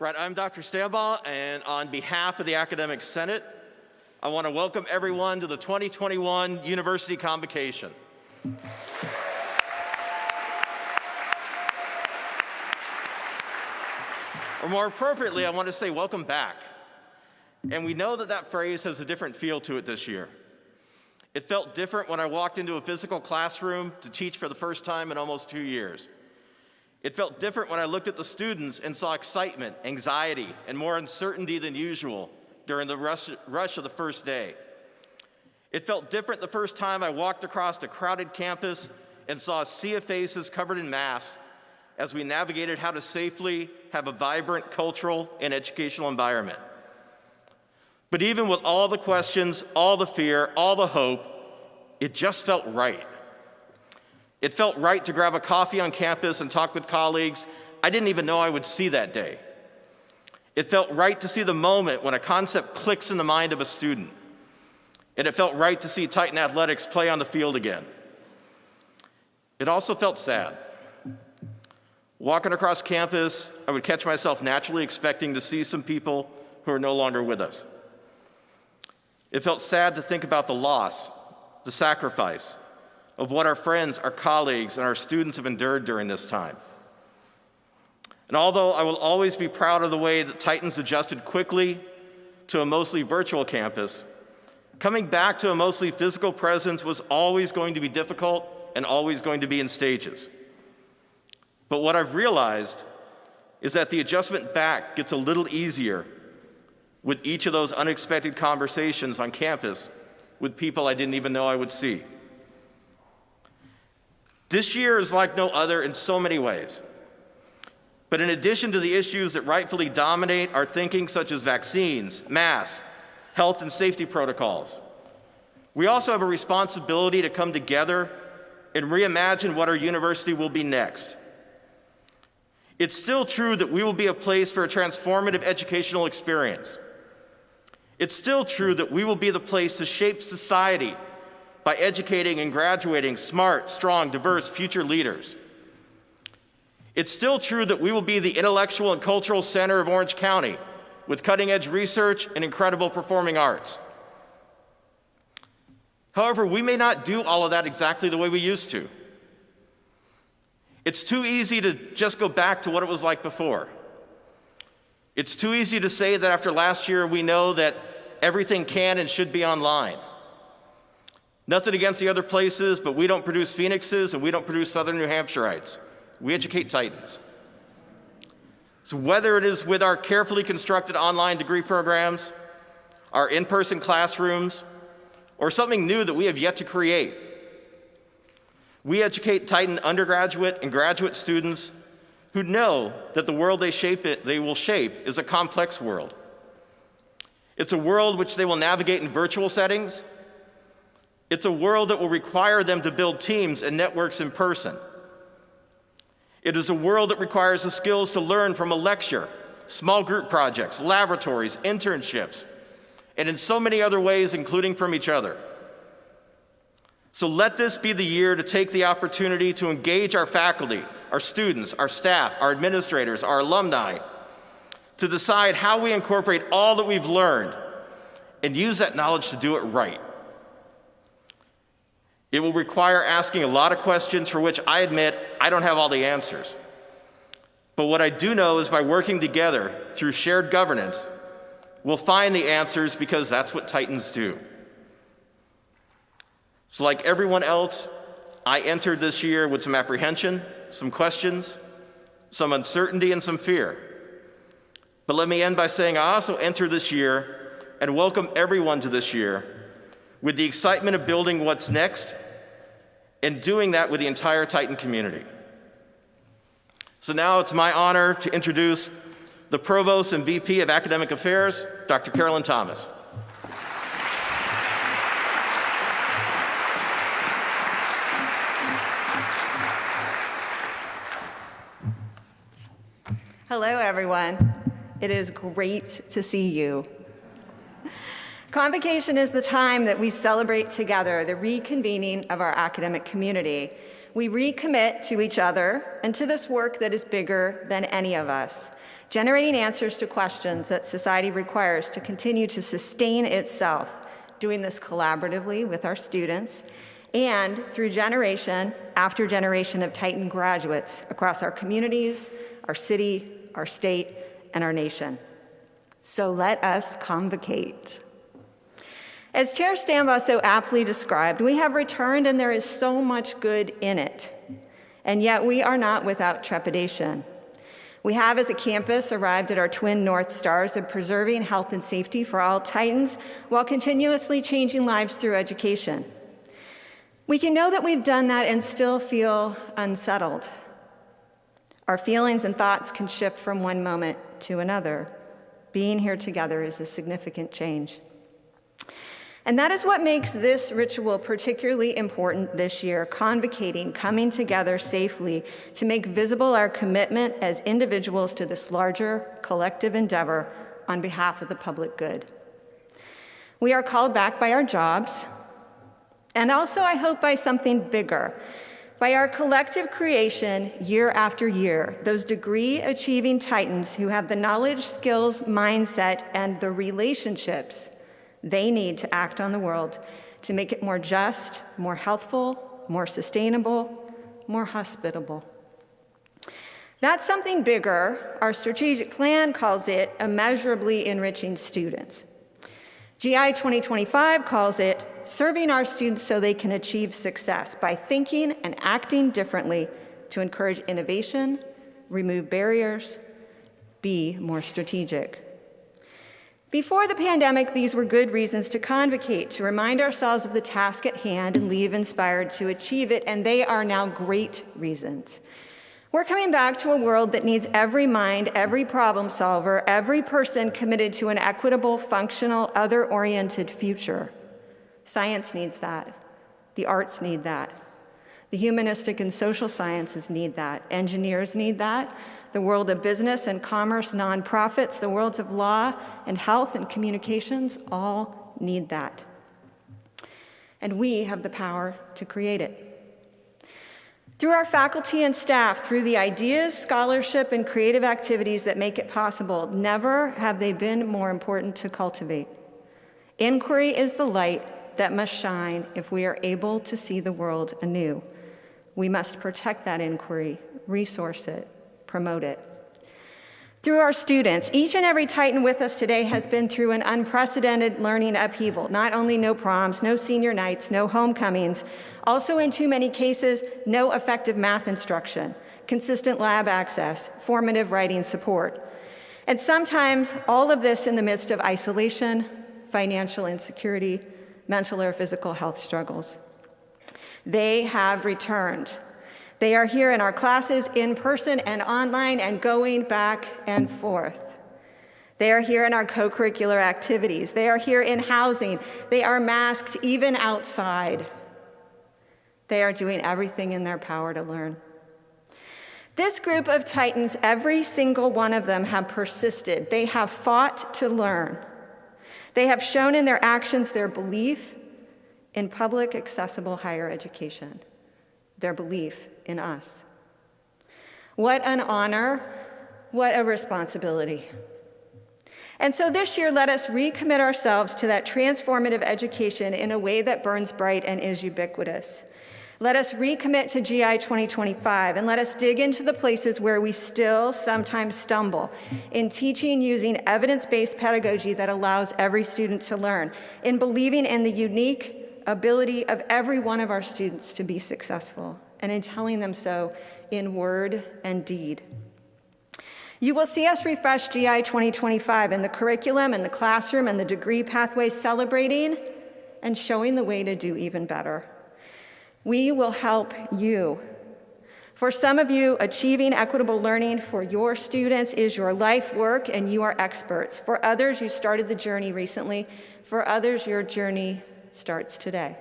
Right, I'm Dr. Stambaugh, and on behalf of the Academic Senate, I want to welcome everyone to the 2021 University Convocation. Or more appropriately, I want to say welcome back. And we know that that phrase has a different feel to it this year. It felt different when I walked into a physical classroom to teach for the first time in almost 2 years. It felt different when I looked at the students and saw excitement, anxiety, and more uncertainty than usual during the rush of the first day. It felt different the first time I walked across a crowded campus and saw a sea of faces covered in masks as we navigated how to safely have a vibrant cultural and educational environment. But even with all the questions, all the fear, all the hope, it just felt right. It felt right to grab a coffee on campus and talk with colleagues I didn't even know I would see that day. It felt right to see the moment when a concept clicks in the mind of a student. And it felt right to see Titan athletics play on the field again. It also felt sad. Walking across campus, I would catch myself naturally expecting to see some people who are no longer with us. It felt sad to think about the loss, the sacrifice, of what our friends, our colleagues, and our students have endured during this time. And although I will always be proud of the way that Titans adjusted quickly to a mostly virtual campus, coming back to a mostly physical presence was always going to be difficult and always going to be in stages. But what I've realized is that the adjustment back gets a little easier with each of those unexpected conversations on campus with people I didn't even know I would see. This year is like no other in so many ways. But in addition to the issues that rightfully dominate our thinking, such as vaccines, masks, health and safety protocols, we also have a responsibility to come together and reimagine what our university will be next. It's still true that we will be a place for a transformative educational experience. It's still true that we will be the place to shape society by educating and graduating smart, strong, diverse future leaders. It's still true that we will be the intellectual and cultural center of Orange County with cutting-edge research and incredible performing arts. However, we may not do all of that exactly the way we used to. It's too easy to just go back to what it was like before. It's too easy to say that after last year we know that everything can and should be online. Nothing against the other places, but we don't produce Phoenixes and we don't produce Southern New Hampshireites. We educate Titans. So whether it is with our carefully constructed online degree programs, our in-person classrooms, or something new that we have yet to create, we educate Titan undergraduate and graduate students who know that the world they will shape is a complex world. It's a world which they will navigate in virtual settings. It's a world that will require them to build teams and networks in person. It is a world that requires the skills to learn from a lecture, small group projects, laboratories, internships, and in so many other ways, including from each other. So let this be the year to take the opportunity to engage our faculty, our students, our staff, our administrators, our alumni, to decide how we incorporate all that we've learned and use that knowledge to do it right. It will require asking a lot of questions for which I admit I don't have all the answers. But what I do know is by working together through shared governance, we'll find the answers because that's what Titans do. So like everyone else, I entered this year with some apprehension, some questions, some uncertainty, and some fear. But let me end by saying I also enter this year and welcome everyone to this year with the excitement of building what's next and doing that with the entire Titan community. So now it's my honor to introduce the Provost and VP of Academic Affairs, Dr. Carolyn Thomas. Hello, everyone. It is great to see you. Convocation is the time that we celebrate together the reconvening of our academic community. We recommit to each other and to this work that is bigger than any of us, generating answers to questions that society requires to continue to sustain itself, doing this collaboratively with our students, and through generation after generation of Titan graduates across our communities, our city, our state, and our nation. So let us convocate. As Chair Stambaugh so aptly described, we have returned and there is so much good in it. And yet we are not without trepidation. We have, as a campus, arrived at our twin North Stars of preserving health and safety for all Titans while continuously changing lives through education. We can know that we've done that and still feel unsettled. Our feelings and thoughts can shift from one moment to another. Being here together is a significant change. And that is what makes this ritual particularly important this year, convocating, coming together safely to make visible our commitment as individuals to this larger collective endeavor on behalf of the public good. We are called back by our jobs, and also, I hope, by something bigger, by our collective creation year after year, those degree-achieving Titans who have the knowledge, skills, mindset, and the relationships they need to act on the world to make it more just, more healthful, more sustainable, more hospitable. That's something bigger. Our strategic plan calls it immeasurably enriching students. GI 2025 calls it serving our students so they can achieve success by thinking and acting differently to encourage innovation, remove barriers, be more strategic. Before the pandemic, these were good reasons to convocate, to remind ourselves of the task at hand and leave inspired to achieve it, and they are now great reasons. We're coming back to a world that needs every mind, every problem solver, every person committed to an equitable, functional, other-oriented future. Science needs that. The arts need that. The humanistic and social sciences need that. Engineers need that. The world of business and commerce, nonprofits, the worlds of law and health and communications all need that. And we have the power to create it. Through our faculty and staff, through the ideas, scholarship, and creative activities that make it possible, never have they been more important to cultivate. Inquiry is the light that must shine if we are able to see the world anew. We must protect that inquiry, resource it, promote it. Through our students, each and every Titan with us today has been through an unprecedented learning upheaval. Not only no proms, no senior nights, no homecomings, also in too many cases, no effective math instruction, consistent lab access, formative writing support. And sometimes all of this in the midst of isolation, financial insecurity, mental or physical health struggles. They have returned. They are here in our classes, in person and online, and going back and forth. They are here in our co-curricular activities. They are here in housing. They are masked even outside. They are doing everything in their power to learn. This group of Titans, every single one of them have persisted. They have fought to learn. They have shown in their actions their belief in public accessible higher education, their belief in us. What an honor, what a responsibility. And so this year, let us recommit ourselves to that transformative education in a way that burns bright and is ubiquitous. Let us recommit to GI 2025, and let us dig into the places where we still sometimes stumble in teaching using evidence-based pedagogy that allows every student to learn, in believing in the unique ability of every one of our students to be successful, and in telling them so in word and deed. You will see us refresh GI 2025 in the curriculum and the classroom and the degree pathway, celebrating and showing the way to do even better. We will help you. For some of you, achieving equitable learning for your students is your life work and you are experts. For others, you started the journey recently. For others, your journey starts today.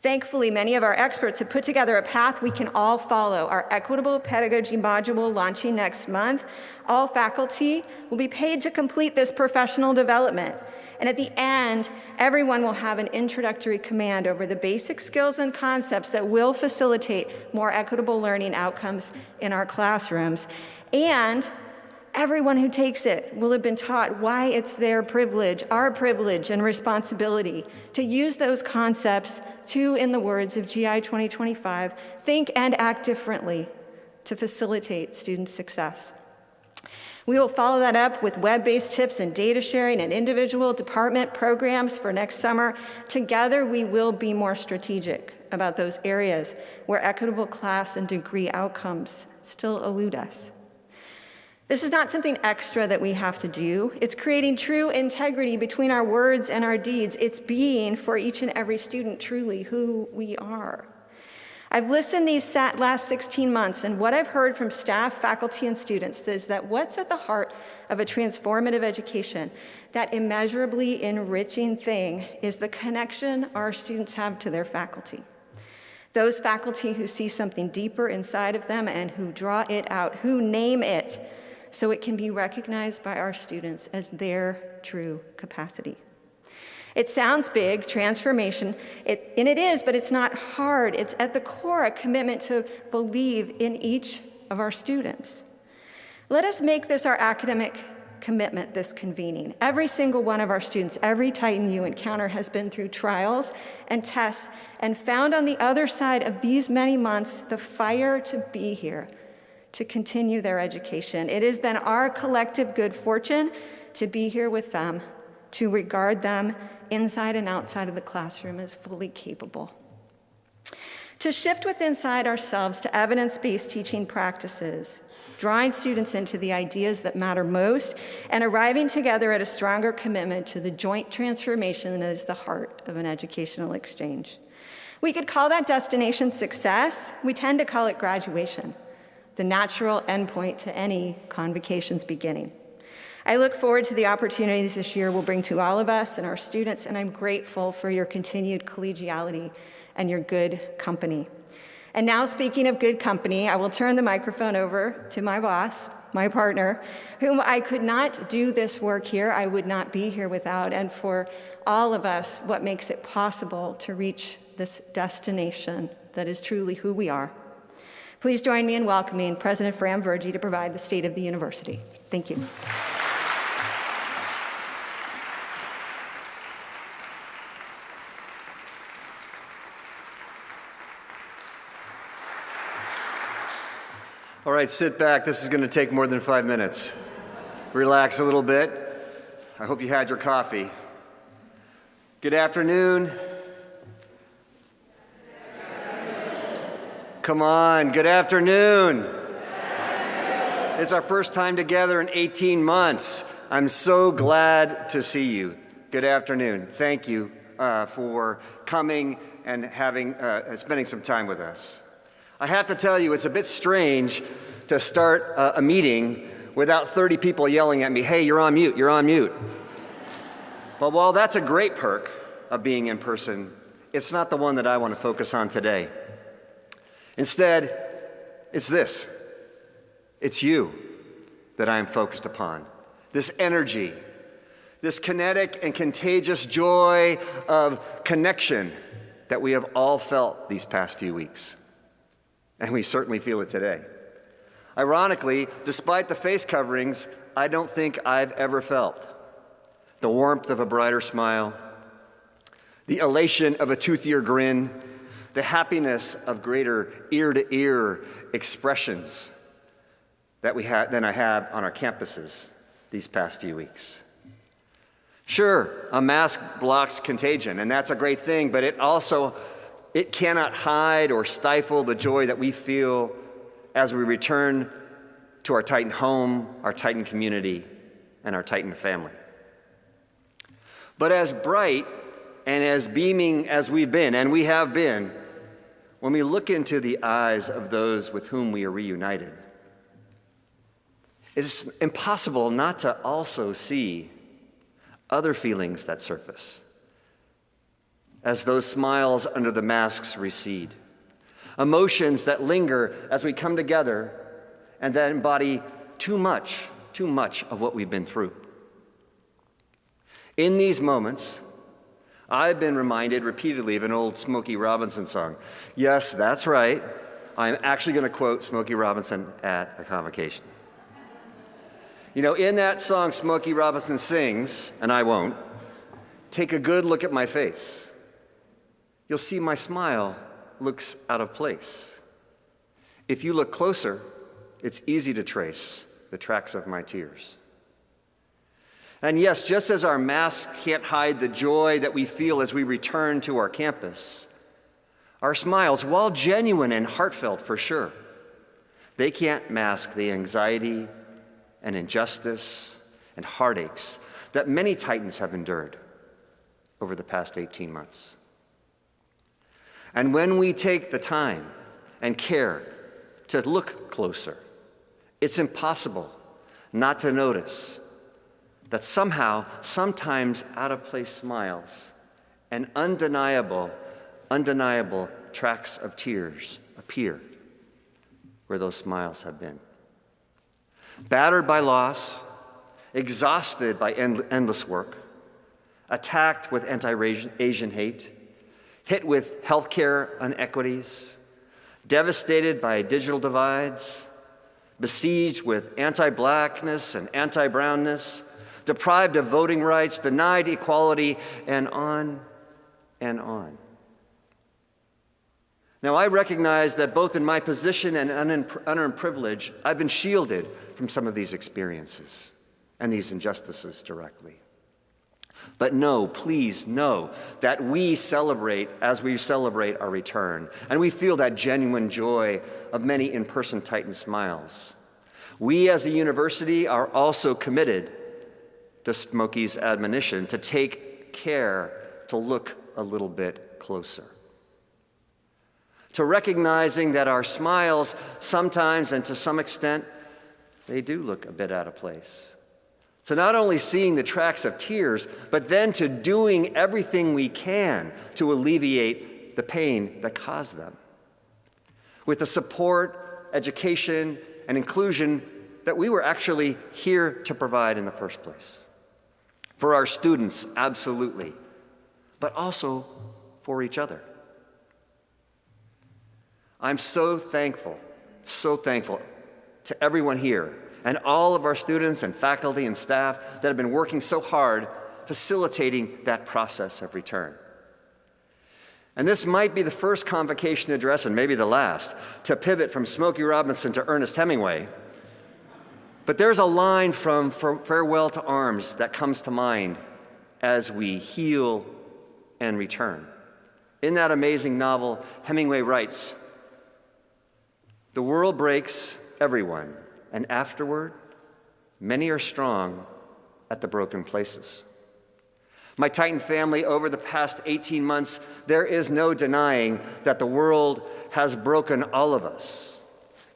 Thankfully, many of our experts have put together a path we can all follow. Our equitable pedagogy module launching next month. All faculty will be paid to complete this professional development. And at the end, everyone will have an introductory command over the basic skills and concepts that will facilitate more equitable learning outcomes in our classrooms. And everyone who takes it will have been taught why it's their privilege, our privilege and responsibility to use those concepts to, in the words of GI 2025, think and act differently to facilitate student success. We will follow that up with web-based tips and data sharing and individual department programs for next summer. Together, we will be more strategic about those areas where equitable class and degree outcomes still elude us. This is not something extra that we have to do. It's creating true integrity between our words and our deeds. It's being, for each and every student, truly who we are. I've listened these last 16 months, and what I've heard from staff, faculty, and students is that what's at the heart of a transformative education, that immeasurably enriching thing, is the connection our students have to their faculty. Those faculty who see something deeper inside of them and who draw it out, who name it, so it can be recognized by our students as their true capacity. It sounds big, transformation, and it is, but it's not hard. It's at the core a commitment to believe in each of our students. Let us make this our academic commitment, this convening. Every single one of our students, every Titan you encounter has been through trials and tests and found on the other side of these many months the fire to be here, to continue their education. It is then our collective good fortune to be here with them, to regard them inside and outside of the classroom as fully capable. To shift with inside ourselves to evidence-based teaching practices, drawing students into the ideas that matter most, and arriving together at a stronger commitment to the joint transformation that is the heart of an educational exchange. We could call that destination success. We tend to call it graduation, the natural endpoint to any convocation's beginning. I look forward to the opportunities this year will bring to all of us and our students, and I'm grateful for your continued collegiality and your good company. And now, speaking of good company, I will turn the microphone over to my boss, my partner, whom I could not do this work here, I would not be here without, and for all of us, what makes it possible to reach this destination that is truly who we are. Please join me in welcoming President Fran Virgi to provide the State of the University. Thank you. All right, sit back. This is going to take more than 5 minutes. Relax a little bit. I hope you had your coffee. Good afternoon. Come on, good afternoon. It's our first time together in 18 months. I'm so glad to see you. Good afternoon. Thank you for coming and spending some time with us. I have to tell you, it's a bit strange to start a meeting without 30 people yelling at me, hey, you're on mute, you're on mute. But while that's a great perk of being in person, it's not the one that I want to focus on today. Instead, it's this. It's you that I am focused upon. This energy, this kinetic and contagious joy of connection that we have all felt these past few weeks. And we certainly feel it today. Ironically, despite the face coverings, I don't think I've ever felt the warmth of a brighter smile, the elation of a toothier grin, the happiness of greater ear-to-ear expressions than I have on our campuses these past few weeks. Sure, a mask blocks contagion, and that's a great thing, but it cannot hide or stifle the joy that we feel as we return to our Titan home, our Titan community, and our Titan family. But as bright and as beaming as we've been, and we have been, when we look into the eyes of those with whom we are reunited, it's impossible not to also see other feelings that surface as those smiles under the masks recede. Emotions that linger as we come together and that embody too much of what we've been through. In these moments, I've been reminded repeatedly of an old Smokey Robinson song. Yes, that's right. I'm actually going to quote Smokey Robinson at a convocation. You know, in that song, Smokey Robinson sings, and I won't, "Take a good look at my face. You'll see my smile looks out of place. If you look closer, it's easy to trace the tracks of my tears." And yes, just as our masks can't hide the joy that we feel as we return to our campus, our smiles, while genuine and heartfelt for sure, they can't mask the anxiety and injustice and heartaches that many Titans have endured over the past 18 months. And when we take the time and care to look closer, it's impossible not to notice that somehow, sometimes out-of-place smiles and undeniable tracks of tears appear where those smiles have been. Battered by loss, exhausted by endless work, attacked with anti-Asian hate, hit with healthcare inequities, devastated by digital divides, besieged with anti-blackness and anti-brownness, deprived of voting rights, denied equality, and on and on. Now, I recognize that both in my position and unearned privilege, I've been shielded from some of these experiences and these injustices directly. But know, please know, that we celebrate as we celebrate our return, and we feel that genuine joy of many in-person Titan smiles. We as a university are also committed to Smokey's admonition to take care to look a little bit closer. To recognizing that our smiles sometimes and to some extent, they do look a bit out of place. To not only seeing the tracks of tears, but then to doing everything we can to alleviate the pain that caused them. With the support, education, and inclusion that we were actually here to provide in the first place. For our students, absolutely, but also for each other. I'm so thankful to everyone here and all of our students and faculty and staff that have been working so hard facilitating that process of return. And this might be the first convocation address, and maybe the last, to pivot from Smokey Robinson to Ernest Hemingway. But there's a line from Farewell to Arms that comes to mind as we heal and return. In that amazing novel, Hemingway writes, "The world breaks everyone, and afterward, many are strong at the broken places." My Titan family, over the past 18 months, there is no denying that the world has broken all of us,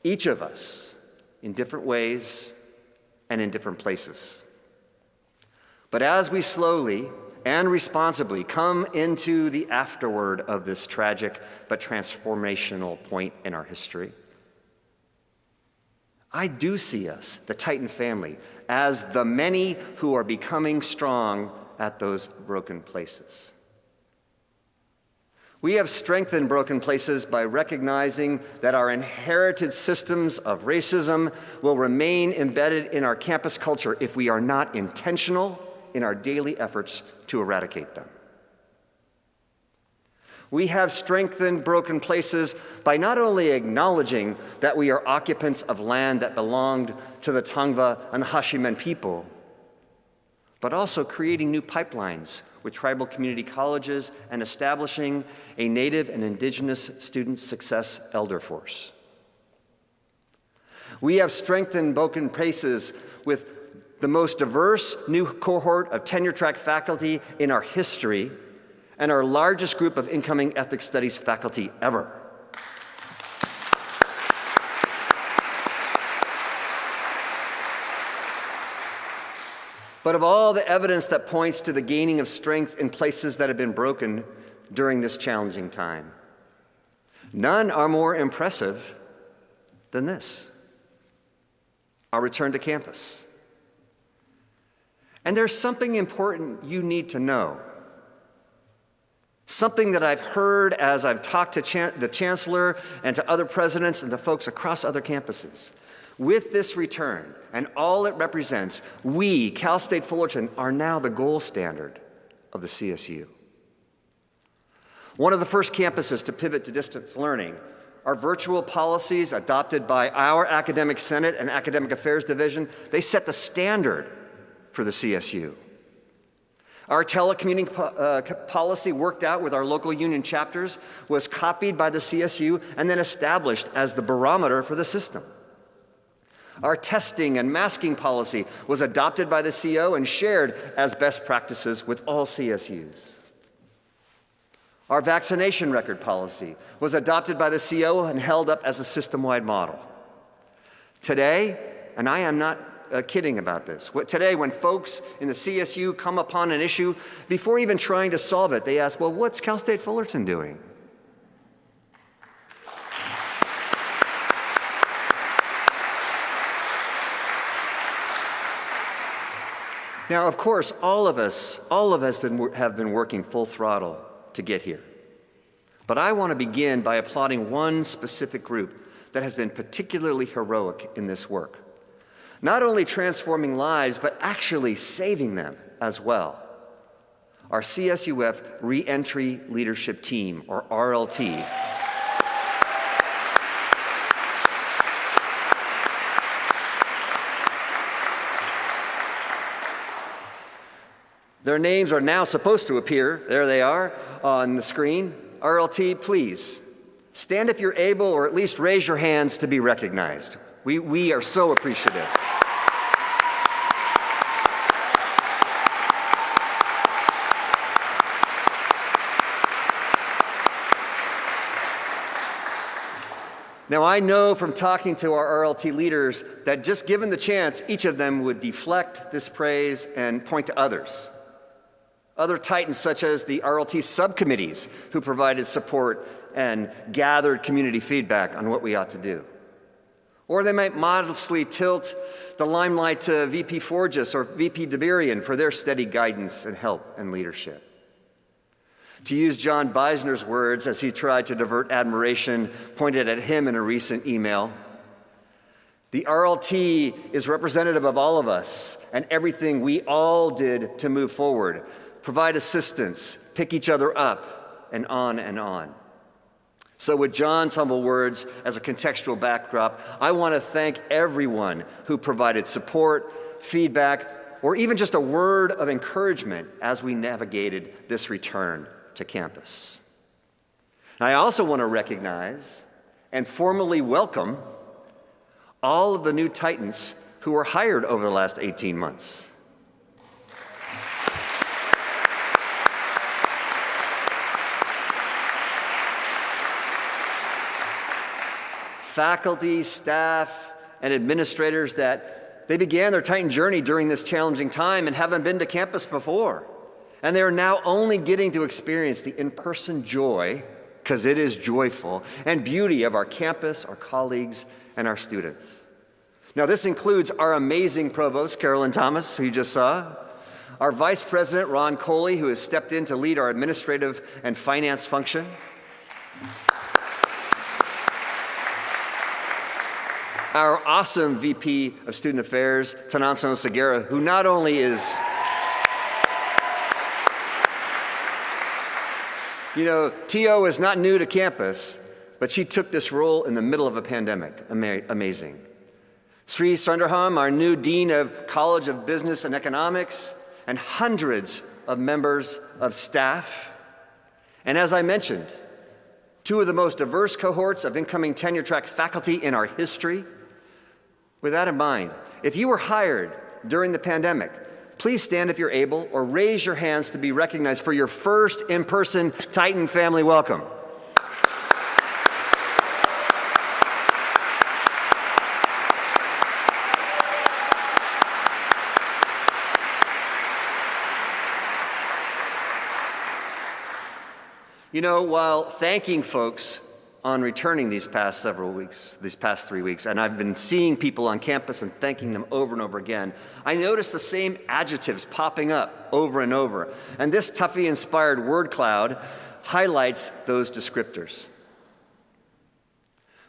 each of us, in different ways and in different places. But as we slowly and responsibly come into the afterward of this tragic but transformational point in our history, I do see us, the Titan family, as the many who are becoming strong at those broken places. We have strengthened broken places by recognizing that our inherited systems of racism will remain embedded in our campus culture if we are not intentional in our daily efforts to eradicate them. We have strengthened broken places by not only acknowledging that we are occupants of land that belonged to the Tongva and the Hashimen people, but also creating new pipelines with tribal community colleges and establishing a Native and Indigenous Student Success Elder Force. We have strengthened broken places with the most diverse new cohort of tenure-track faculty in our history and our largest group of incoming ethnic studies faculty ever. But of all the evidence that points to the gaining of strength in places that have been broken during this challenging time, none are more impressive than this: our return to campus. And there's something important you need to know. Something that I've heard as I've talked to the chancellor and to other presidents and to folks across other campuses. With this return and all it represents, we, Cal State Fullerton, are now the gold standard of the CSU. One of the first campuses to pivot to distance learning, our virtual policies adopted by our Academic Senate and Academic Affairs Division, they set the standard for the CSU. Our telecommuting policy worked out with our local union chapters was copied by the CSU and then established as the barometer for the system. Our testing and masking policy was adopted by the CO and shared as best practices with all CSUs. Our vaccination record policy was adopted by the CO and held up as a system-wide model. Today, and I am not kidding about this, today when folks in the CSU come upon an issue, before even trying to solve it, they ask, well, what's Cal State Fullerton doing? Now, of course, all of us have been working full throttle to get here. But I want to begin by applauding one specific group that has been particularly heroic in this work. Not only transforming lives, but actually saving them as well. Our CSUF Reentry Leadership Team, or RLT. Their names are now supposed to appear. There they are on the screen. RLT, please stand if you're able, or at least raise your hands to be recognized. We are so appreciative. Now, I know from talking to our RLT leaders that just given the chance, each of them would deflect this praise and point to others. Other titans such as the RLT subcommittees who provided support and gathered community feedback on what we ought to do. Or they might modestly tilt the limelight to VP Forgis or VP DeBerian for their steady guidance and help and leadership. To use John Beisner's words as he tried to divert admiration pointed at him in a recent email, the RLT is representative of all of us and everything we all did to move forward, provide assistance, pick each other up, and on and on. So with John's humble words as a contextual backdrop, I want to thank everyone who provided support, feedback, or even just a word of encouragement as we navigated this return to campus. I also want to recognize and formally welcome all of the new Titans who were hired over the last 18 months. Faculty, staff, and administrators that they began their Titan journey during this challenging time and haven't been to campus before. And they are now only getting to experience the in-person joy, because it is joyful, and beauty of our campus, our colleagues, and our students. Now, this includes our amazing provost, Carolyn Thomas, who you just saw, our vice president, Ron Coley, who has stepped in to lead our administrative and finance function, our awesome VP of Student Affairs, Tananso Segura, who not only is, T.O. is not new to campus, but she took this role in the middle of a pandemic. Amazing. Sri Sundarham, our new Dean of College of Business and Economics, and hundreds of members of staff. And as I mentioned, two of the most diverse cohorts of incoming tenure-track faculty in our history. With that in mind, if you were hired during the pandemic, please stand if you're able, or raise your hands to be recognized for your first in-person Titan family welcome. While thanking folks on returning these past 3 weeks, and I've been seeing people on campus and thanking them over and over again, I noticed the same adjectives popping up over and over. And this Tuffy-inspired word cloud highlights those descriptors.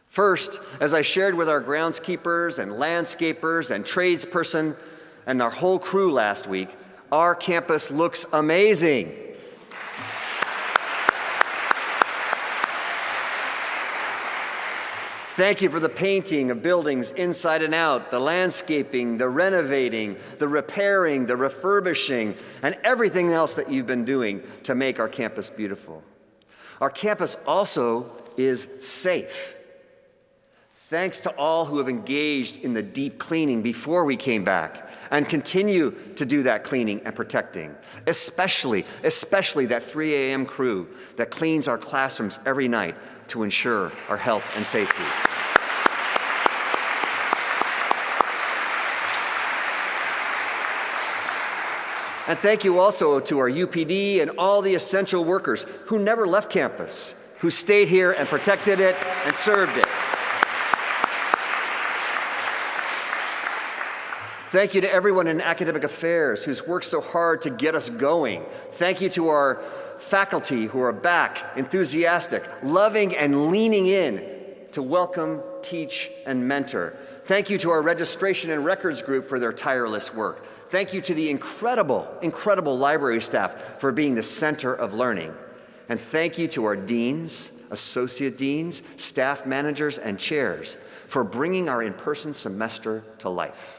First, as I shared with our groundskeepers and landscapers and tradesperson and our whole crew last week, our campus looks amazing. Thank you for the painting of buildings inside and out, the landscaping, the renovating, the repairing, the refurbishing, and everything else that you've been doing to make our campus beautiful. Our campus also is safe. Thanks to all who have engaged in the deep cleaning before we came back and continue to do that cleaning and protecting, especially that 3 a.m. crew that cleans our classrooms every night to ensure our health and safety. And thank you also to our UPD and all the essential workers who never left campus, who stayed here and protected it and served it. Thank you to everyone in academic affairs who's worked so hard to get us going. Thank you to our faculty who are back, enthusiastic, loving, and leaning in to welcome, teach, and mentor. Thank you to our registration and records group for their tireless work. Thank you to the incredible library staff for being the center of learning. And thank you to our deans, associate deans, staff managers, and chairs for bringing our in-person semester to life.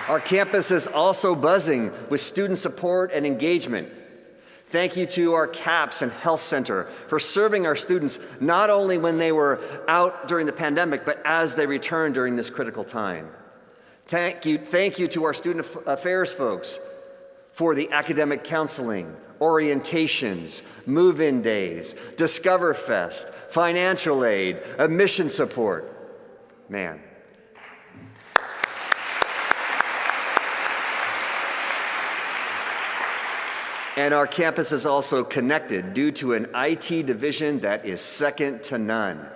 Our campus is also buzzing with student support and engagement. Thank you to our CAPS and Health Center for serving our students not only when they were out during the pandemic, but as they returned during this critical time. Thank you to our student affairs folks for the academic counseling, orientations, move-in days, Discover Fest, financial aid, admission support. Man. And our campus is also connected due to an IT division that is second to none.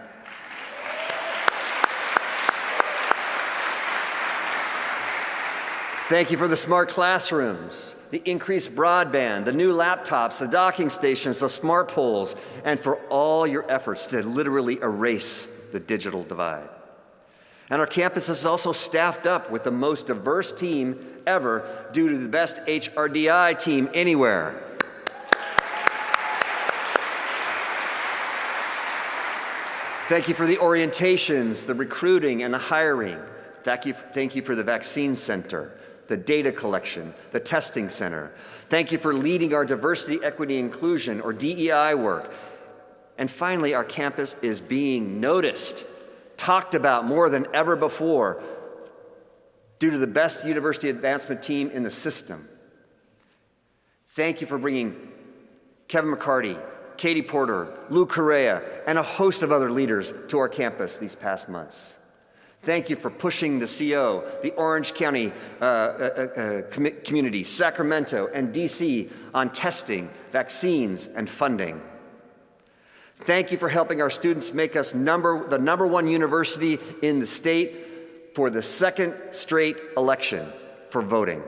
Thank you for the smart classrooms, the increased broadband, the new laptops, the docking stations, the smart poles, and for all your efforts to literally erase the digital divide. And our campus is also staffed up with the most diverse team ever due to the best HRDI team anywhere. Thank you for the orientations, the recruiting, and the hiring. Thank you for the vaccine center, the data collection, the testing center. Thank you for leading our diversity, equity, inclusion, or DEI work. And finally, our campus is being noticed, talked about more than ever before due to the best university advancement team in the system. Thank you for bringing Kevin McCarty, Katie Porter, Lou Correa, and a host of other leaders to our campus these past months. Thank you for pushing the CO, the Orange County community, Sacramento, and DC on testing, vaccines, and funding. Thank you for helping our students make us the number one university in the state for the second straight election for voting.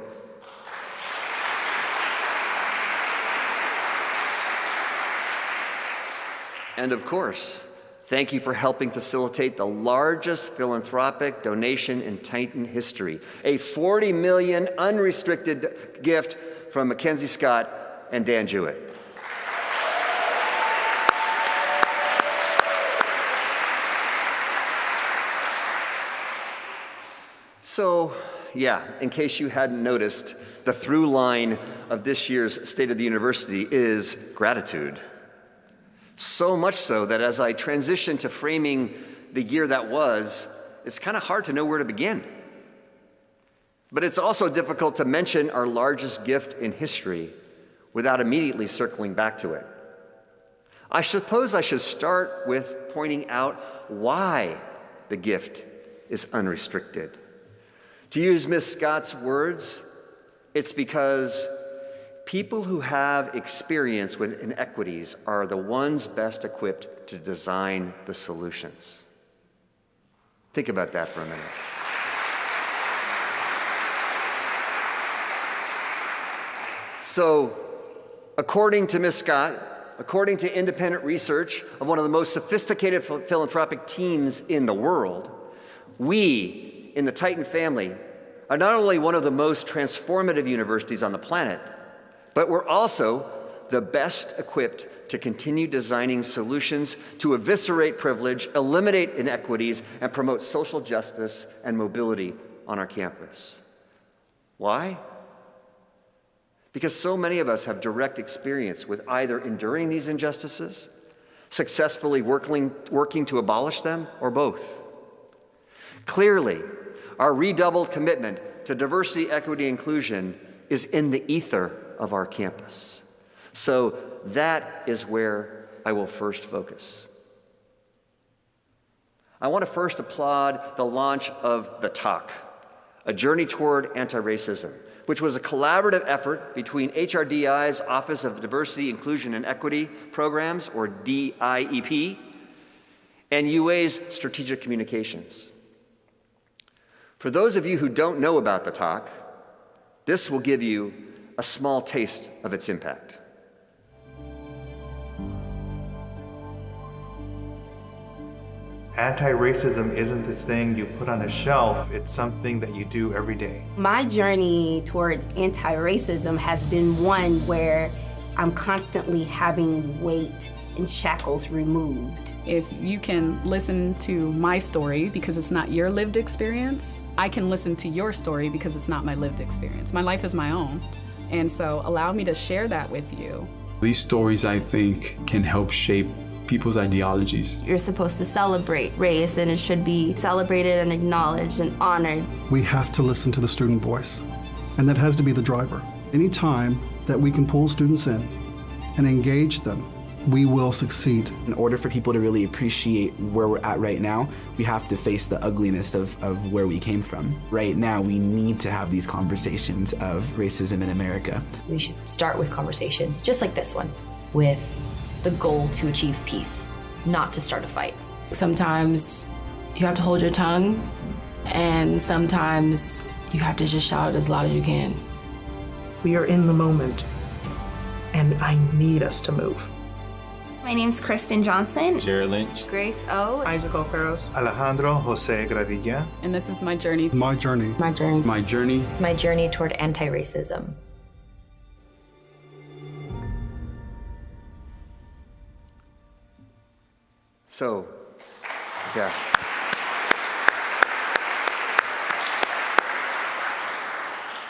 And of course, thank you for helping facilitate the largest philanthropic donation in Titan history, a $40 million unrestricted gift from Mackenzie Scott and Dan Jewett. So, in case you hadn't noticed, the through line of this year's State of the University is gratitude. So much so that as I transition to framing the year that was, it's kind of hard to know where to begin. But it's also difficult to mention our largest gift in history without immediately circling back to it. I suppose I should start with pointing out why the gift is unrestricted. To use Ms. Scott's words, it's because People who have experience with inequities are the ones best equipped to design the solutions. Think about that for a minute. So, according to Ms. Scott, according to independent research of one of the most sophisticated philanthropic teams in the world, we in the Titan family are not only one of the most transformative universities on the planet, but we're also the best equipped to continue designing solutions to eviscerate privilege, eliminate inequities, and promote social justice and mobility on our campus. Why? Because so many of us have direct experience with either enduring these injustices, successfully working to abolish them, or both. Clearly, our redoubled commitment to diversity, equity, inclusion is in the ether of our campus. So that is where I will first focus. I want to first applaud the launch of The Talk, A Journey Toward Anti-Racism, which was a collaborative effort between HRDI's Office of Diversity, Inclusion, and Equity Programs, or DIEP, and UA's Strategic Communications. For those of you who don't know about The Talk, this will give you a small taste of its impact. Anti-racism isn't this thing you put on a shelf, it's something that you do every day. My journey toward anti-racism has been one where I'm constantly having weight and shackles removed. If you can listen to my story because it's not your lived experience, I can listen to your story because it's not my lived experience. My life is my own, and so allow me to share that with you. These stories, I think, can help shape people's ideologies. You're supposed to celebrate race, and it should be celebrated and acknowledged and honored. We have to listen to the student voice, and that has to be the driver. Any time that we can pull students in and engage them, we will succeed. In order for people to really appreciate where we're at right now, we have to face the ugliness of where we came from. Right now, we need to have these conversations of racism in America. We should start with conversations, just like this one, with the goal to achieve peace, not to start a fight. Sometimes you have to hold your tongue, and sometimes you have to just shout it as loud as you can. We are in the moment, and I need us to move. My name's Kristen Johnson. Jared Lynch. Grace O. Isaac O'Farros. Alejandro Jose Gradilla. And this is my journey. My journey. My journey. My journey. My journey toward anti-racism. So, yeah.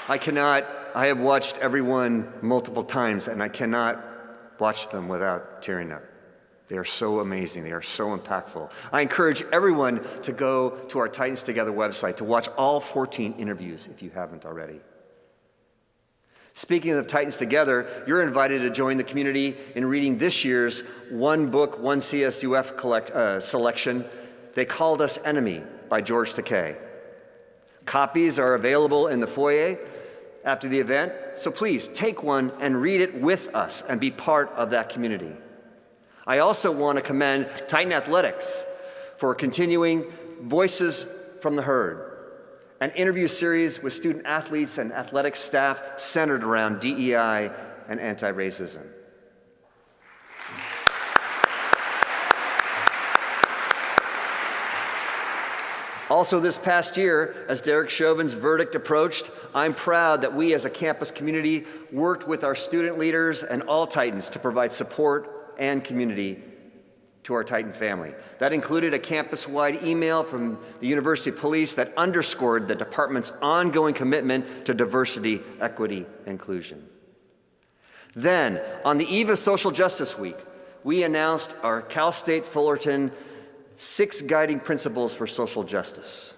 I have watched everyone multiple times, and I cannot watch them without tearing up. They are so amazing. They are so impactful. I encourage everyone to go to our Titans Together website to watch all 14 interviews if you haven't already. Speaking of Titans Together, you're invited to join the community in reading this year's One Book, One CSUF selection, They Called Us Enemy by George Takei. Copies are available in the foyer after the event, so please take one and read it with us and be part of that community. I also want to commend Titan Athletics for continuing Voices from the Herd, an interview series with student athletes and athletics staff centered around DEI and anti-racism. Also this past year, as Derek Chauvin's verdict approached, I'm proud that we as a campus community worked with our student leaders and all Titans to provide support and community to our Titan family. That included a campus-wide email from the University Police that underscored the department's ongoing commitment to diversity, equity, and inclusion. Then, on the eve of Social Justice Week, we announced our Cal State Fullerton 6 guiding principles for social justice.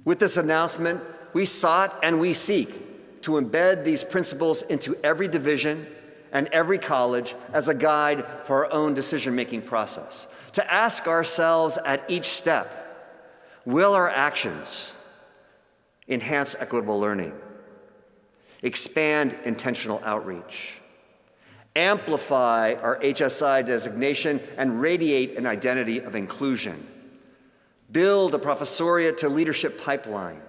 With this announcement, we sought and we seek to embed these principles into every division and every college as a guide for our own decision-making process. To ask ourselves at each step, will our actions enhance equitable learning? expand intentional outreach, amplify our HSI designation and radiate an identity of inclusion, build a professoriate to leadership pipeline,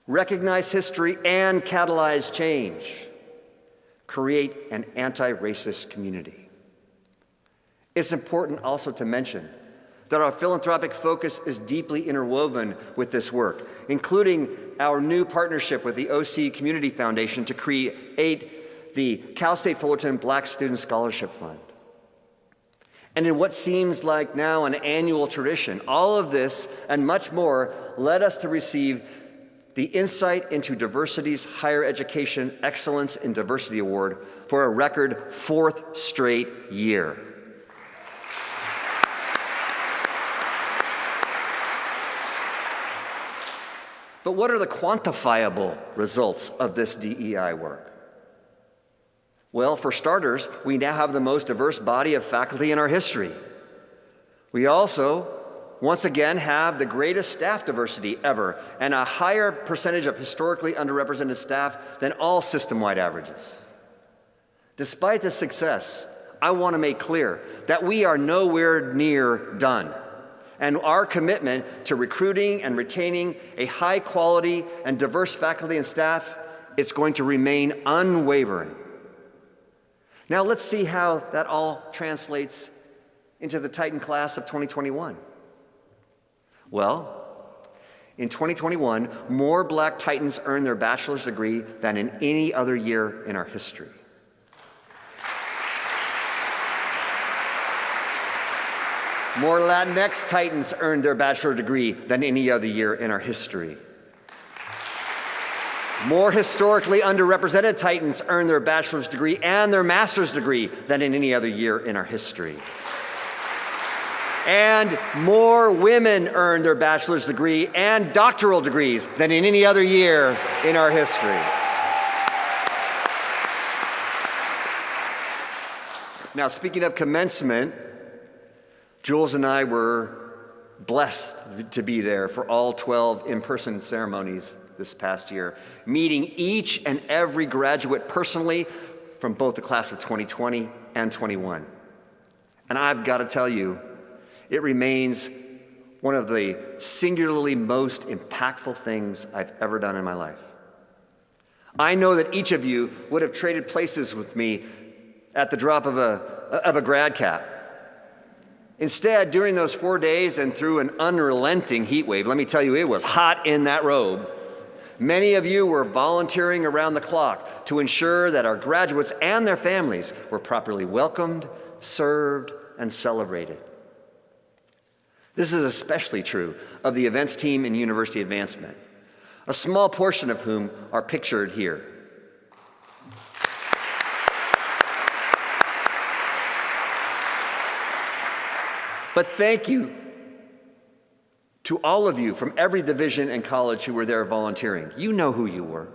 recognize history and catalyze change, create an anti-racist community. It's important also to mention that our philanthropic focus is deeply interwoven with this work, including our new partnership with the OC Community Foundation to create the Cal State Fullerton Black Student Scholarship Fund. And in what seems like now an annual tradition, all of this and much more led us to receive the Insight into Diversity's Higher Education Excellence in Diversity Award for a record 4th straight year. But what are the quantifiable results of this DEI work? Well, for starters, we now have the most diverse body of faculty in our history. We also, once again, have the greatest staff diversity ever and a higher percentage of historically underrepresented staff than all system-wide averages. Despite this success, I want to make clear that we are nowhere near done. And our commitment to recruiting and retaining a high quality and diverse faculty and staff is going to remain unwavering. Now let's see how that all translates into the Titan class of 2021. Well, in 2021, more Black Titans earned their bachelor's degree than in any other year in our history. More Latinx Titans earned their bachelor's degree than any other year in our history. More historically underrepresented Titans earned their bachelor's degree and their master's degree than in any other year in our history. And more women earned their bachelor's degree and doctoral degrees than in any other year in our history. Now, speaking of commencement, Jules and I were blessed to be there for all 12 in-person ceremonies this past year, meeting each and every graduate personally from both the class of 2020 and 21. And I've got to tell you, it remains one of the singularly most impactful things I've ever done in my life. I know that each of you would have traded places with me at the drop of a grad cap. Instead, during those 4 days and through an unrelenting heat wave, let me tell you, it was hot in that robe. Many of you were volunteering around the clock to ensure that our graduates and their families were properly welcomed, served, and celebrated. This is especially true of the events team in University Advancement, a small portion of whom are pictured here. But thank you to all of you from every division and college who were there volunteering. You know who you were.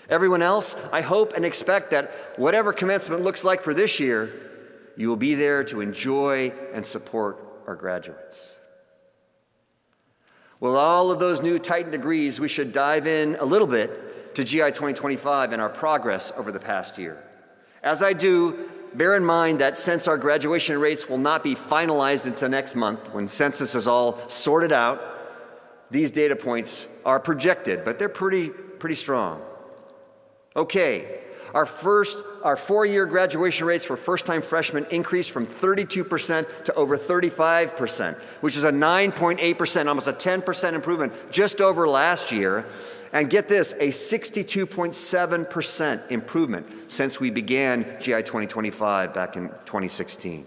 Everyone else, I hope and expect that whatever commencement looks like for this year, you will be there to enjoy and support our graduates. With all of those new Titan degrees, we should dive in a little bit to GI 2025 and our progress over the past year. As I do, bear in mind that since our graduation rates will not be finalized until next month, when census is all sorted out, these data points are projected, but they're pretty strong. Okay, our 4-year graduation rates for first-time freshmen increased from 32% to over 35%, which is a 9.8%, almost a 10% improvement just over last year. And get this, a 62.7% improvement since we began GI 2025 back in 2016.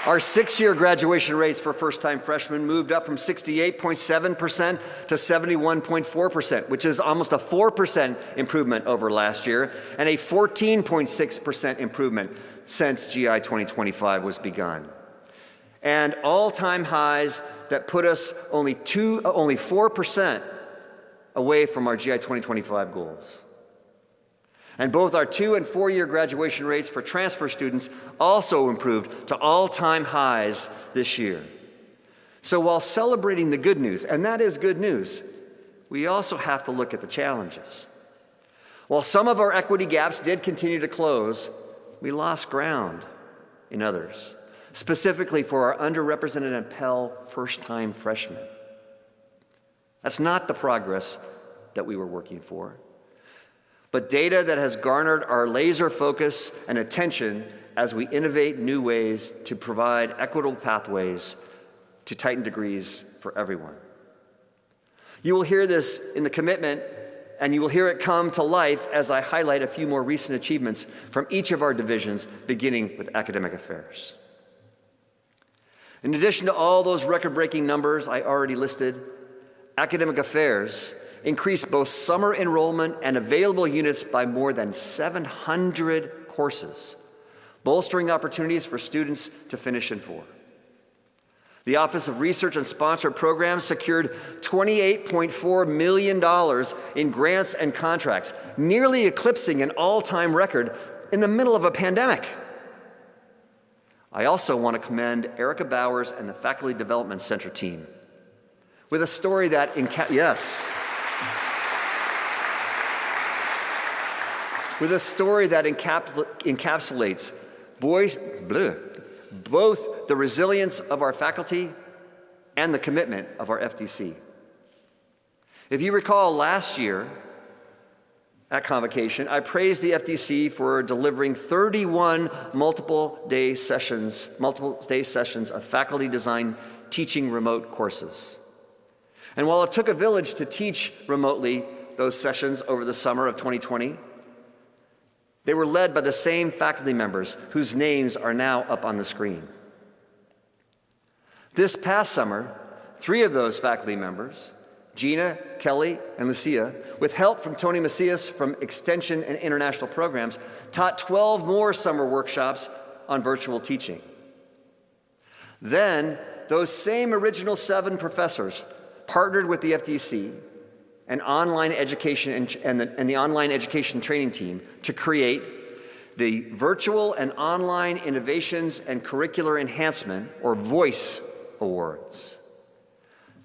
Our 6-year graduation rates for first-time freshmen moved up from 68.7% to 71.4%, which is almost a 4% improvement over last year, and a 14.6% improvement since GI 2025 was begun. And all-time highs that put us only 4% away from our GI 2025 goals. And both our 2- and 4-year graduation rates for transfer students also improved to all-time highs this year. So while celebrating the good news, and that is good news, we also have to look at the challenges. While some of our equity gaps did continue to close, we lost ground in others, specifically for our underrepresented and Pell first-time freshmen. That's not the progress that we were working for, but data that has garnered our laser focus and attention as we innovate new ways to provide equitable pathways to Titan degrees for everyone. You will hear this in the commitment, and you will hear it come to life as I highlight a few more recent achievements from each of our divisions, beginning with academic affairs. In addition to all those record-breaking numbers I already listed, academic affairs increased both summer enrollment and available units by more than 700 courses, bolstering opportunities for students to finish in 4. The Office of Research and Sponsored Programs secured $28.4 million in grants and contracts, nearly eclipsing an all-time record in the middle of a pandemic. I also want to commend Erica Bowers and the Faculty Development Center team with a story that encapsulates both the resilience of our faculty and the commitment of our FDC. If you recall last year at Convocation, I praised the FDC for delivering 31 multiple day sessions of faculty design teaching remote courses. And while it took a village to teach remotely those sessions over the summer of 2020, they were led by the same faculty members whose names are now up on the screen. This past summer, 3 of those faculty members, Gina, Kelly, and Lucia, with help from Tony Macias from Extension and International Programs, taught 12 more summer workshops on virtual teaching. Then, those same original 7 professors partnered with the FDC and online education and the online education training team to create the Virtual and Online Innovations and Curricular Enhancement, or VOICE Awards.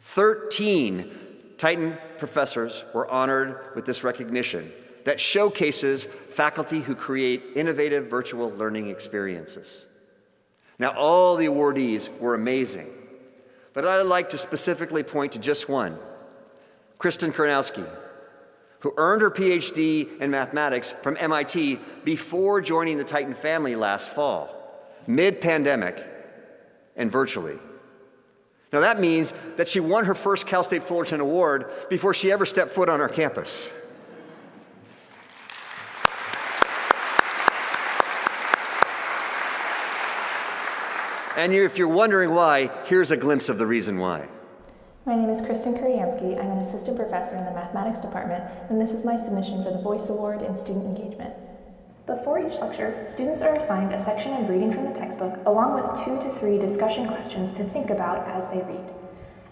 13 Titan professors were honored with this recognition that showcases faculty who create innovative virtual learning experiences. Now, all the awardees were amazing, but I'd like to specifically point to just one, Kristen Karnowski, who earned her PhD in mathematics from MIT before joining the Titan family last fall, mid-pandemic and virtually. Now that means that she won her first Cal State Fullerton Award before she ever stepped foot on our campus. And if you're wondering why, here's a glimpse of the reason why. My name is Kristen Kuryansky. I'm an assistant professor in the mathematics department, and this is my submission for the VOICE Award in student engagement. Before each lecture, students are assigned a section of reading from the textbook, along with 2 to 3 discussion questions to think about as they read.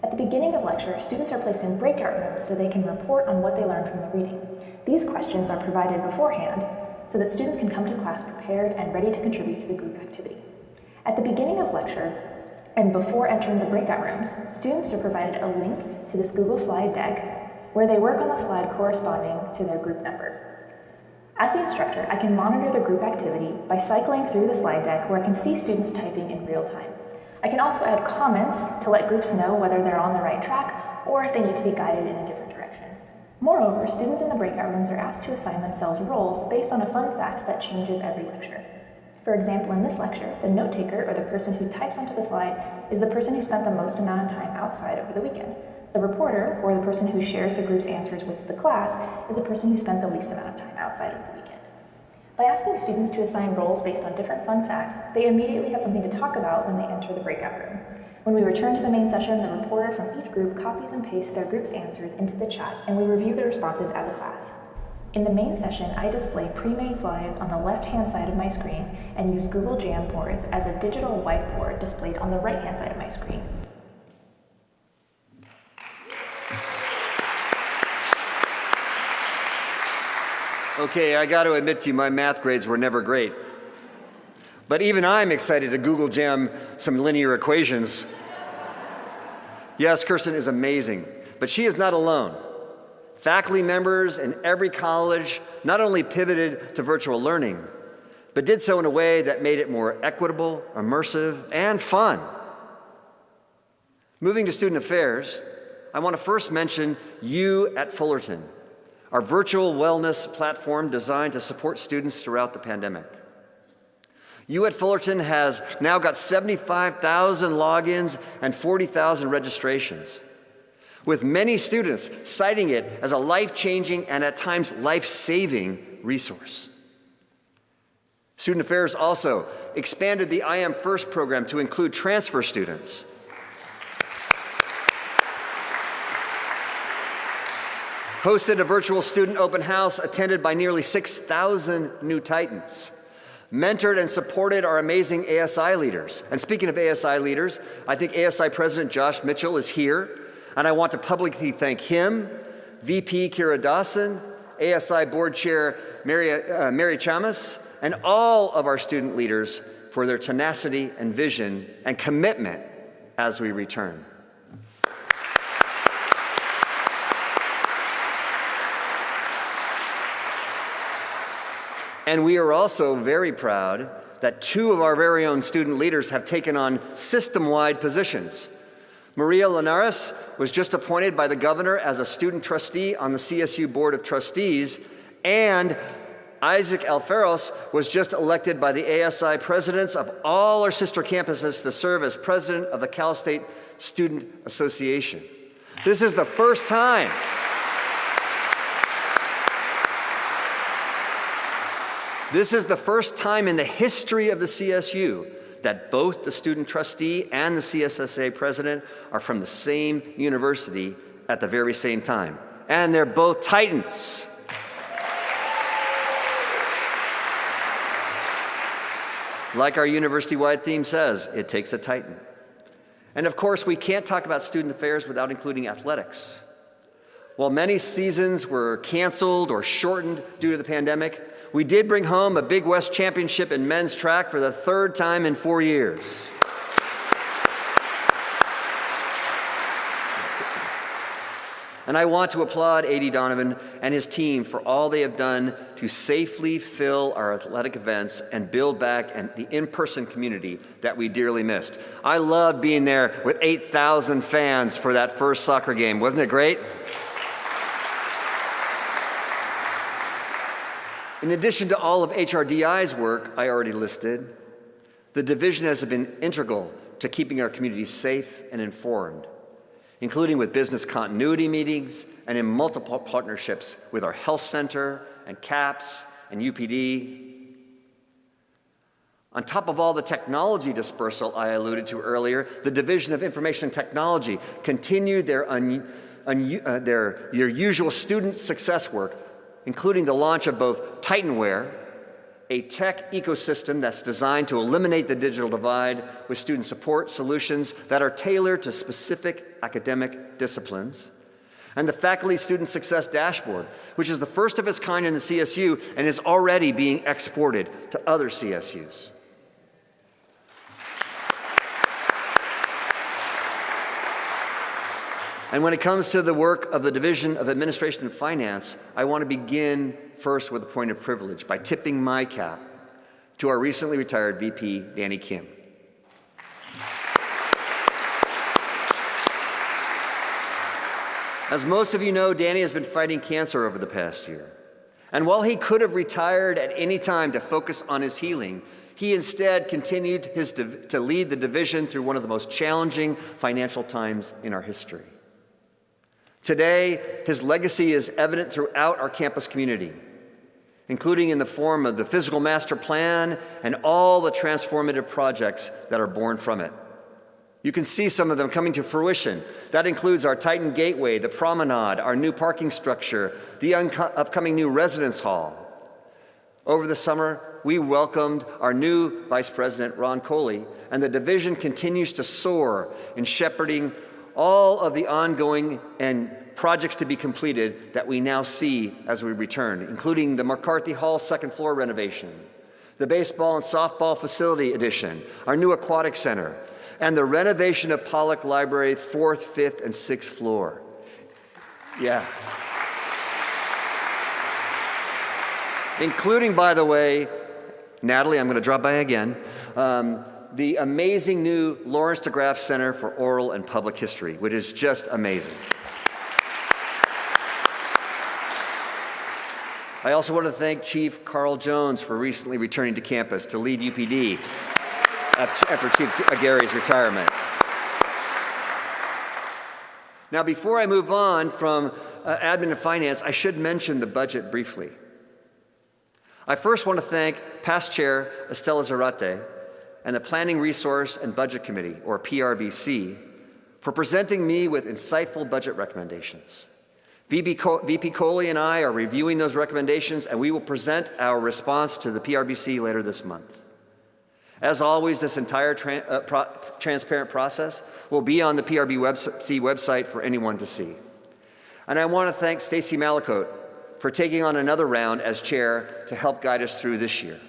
At the beginning of lecture, students are placed in breakout rooms so they can report on what they learned from the reading. These questions are provided beforehand so that students can come to class prepared and ready to contribute to the group activity. At the beginning of lecture, and before entering the breakout rooms, students are provided a link to this Google slide deck where they work on the slide corresponding to their group number. As the instructor, I can monitor the group activity by cycling through the slide deck where I can see students typing in real time. I can also add comments to let groups know whether they're on the right track or if they need to be guided in a different direction. Moreover, students in the breakout rooms are asked to assign themselves roles based on a fun fact that changes every lecture. For example, in this lecture, the note taker, or the person who types onto the slide, is the person who spent the most amount of time outside over the weekend. The reporter, or the person who shares the group's answers with the class, is the person who spent the least amount of time outside over the weekend. By asking students to assign roles based on different fun facts, they immediately have something to talk about when they enter the breakout room. When we return to the main session, the reporter from each group copies and pastes their group's answers into the chat, and we review the responses as a class. In the main session, I display pre-made slides on the left-hand side of my screen and use Google Jamboards as a digital whiteboard displayed on the right-hand side of my screen. Okay, I got to admit to you, my math grades were never great. But even I'm excited to Google Jam some linear equations. Yes, Kirsten is amazing, but she is not alone. Faculty members in every college not only pivoted to virtual learning, but did so in a way that made it more equitable, immersive, and fun. Moving to student affairs, I want to first mention You at Fullerton, our virtual wellness platform designed to support students throughout the pandemic. You at Fullerton has now got 75,000 logins and 40,000 registrations, with many students citing it as a life-changing and at times life-saving resource. Student Affairs also expanded the I Am First program to include transfer students. Hosted a virtual student open house attended by nearly 6,000 new Titans. Mentored and supported our amazing ASI leaders. And speaking of ASI leaders, I think ASI President Josh Mitchell is here, and I want to publicly thank him, VP Kira Dawson, ASI Board Chair Mary Chamas, and all of our student leaders for their tenacity and vision and commitment as we return. And we are also very proud that two of our very own student leaders have taken on system-wide positions. Maria Linares was just appointed by the governor as a student trustee on the CSU Board of Trustees, and Isaac Alferos was just elected by the ASI presidents of all our sister campuses to serve as president of the Cal State Student Association. This is the first time in the history of the CSU that both the student trustee and the CSSA president are from the same university at the very same time. And they're both Titans. Like our university-wide theme says, it takes a Titan. And of course, we can't talk about student affairs without including athletics. While many seasons were canceled or shortened due to the pandemic, we did bring home a Big West championship in men's track for the third time in 4 years. And I want to applaud A.D. Donovan and his team for all they have done to safely fill our athletic events and build back the in-person community that we dearly missed. I loved being there with 8,000 fans for that first soccer game. Wasn't it great? In addition to all of HRDI's work I already listed, the division has been integral to keeping our community safe and informed, including with business continuity meetings and in multiple partnerships with our health center and CAPS and UPD. On top of all the technology dispersal I alluded to earlier, the Division of Information Technology continued their usual student success work, including the launch of both Titanware, a tech ecosystem that's designed to eliminate the digital divide with student support solutions that are tailored to specific academic disciplines, and the Faculty Student Success Dashboard, which is the first of its kind in the CSU and is already being exported to other CSUs. And when it comes to the work of the Division of Administration and Finance, I want to begin first with a point of privilege by tipping my cap to our recently retired VP, Danny Kim. As most of you know, Danny has been fighting cancer over the past year. And while he could have retired at any time to focus on his healing, he instead continued to lead the division through one of the most challenging financial times in our history. Today, his legacy is evident throughout our campus community, including in the form of the physical master plan and all the transformative projects that are born from it. You can see some of them coming to fruition. That includes our Titan Gateway, the Promenade, our new parking structure, the upcoming new residence hall. Over the summer, we welcomed our new Vice President, Ron Coley, and the division continues to soar in shepherding all of the ongoing and projects to be completed that we now see as we return, including the McCarthy Hall second floor renovation, the baseball and softball facility addition, our new aquatic center, and the renovation of Pollock Library, 4th, 5th, and 6th floor. Yeah. Including, by the way, Natalie, I'm going to drop by again, the amazing new Lawrence DeGraff Center for Oral and Public History, which is just amazing. I also want to thank Chief Carl Jones for recently returning to campus to lead UPD after Chief Gary's retirement. Now, before I move on from admin and finance, I should mention the budget briefly. I first want to thank past Chair Estela Zarate and the Planning Resource and Budget Committee, or PRBC, for presenting me with insightful budget recommendations. VP Coley and I are reviewing those recommendations, and we will present our response to the PRBC later this month. As always, this entire transparent process will be on the PRBC website for anyone to see. And I want to thank Stacy Malakote for taking on another round as chair to help guide us through this year.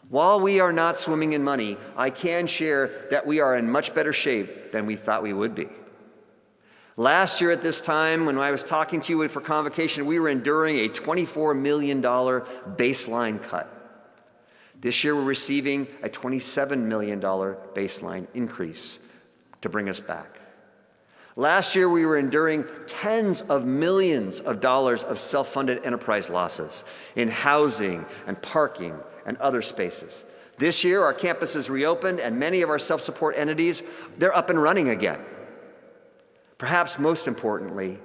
While we are not swimming in money, I can share that we are in much better shape than we thought we would be. Last year at this time, when I was talking to you for Convocation, we were enduring a $24 million baseline cut. This year, we're receiving a $27 million baseline increase to bring us back. Last year, we were enduring tens of millions of dollars of self-funded enterprise losses in housing and parking and other spaces. This year, our campus is reopened, and many of our self-support entities, they're up and running again. Perhaps most importantly,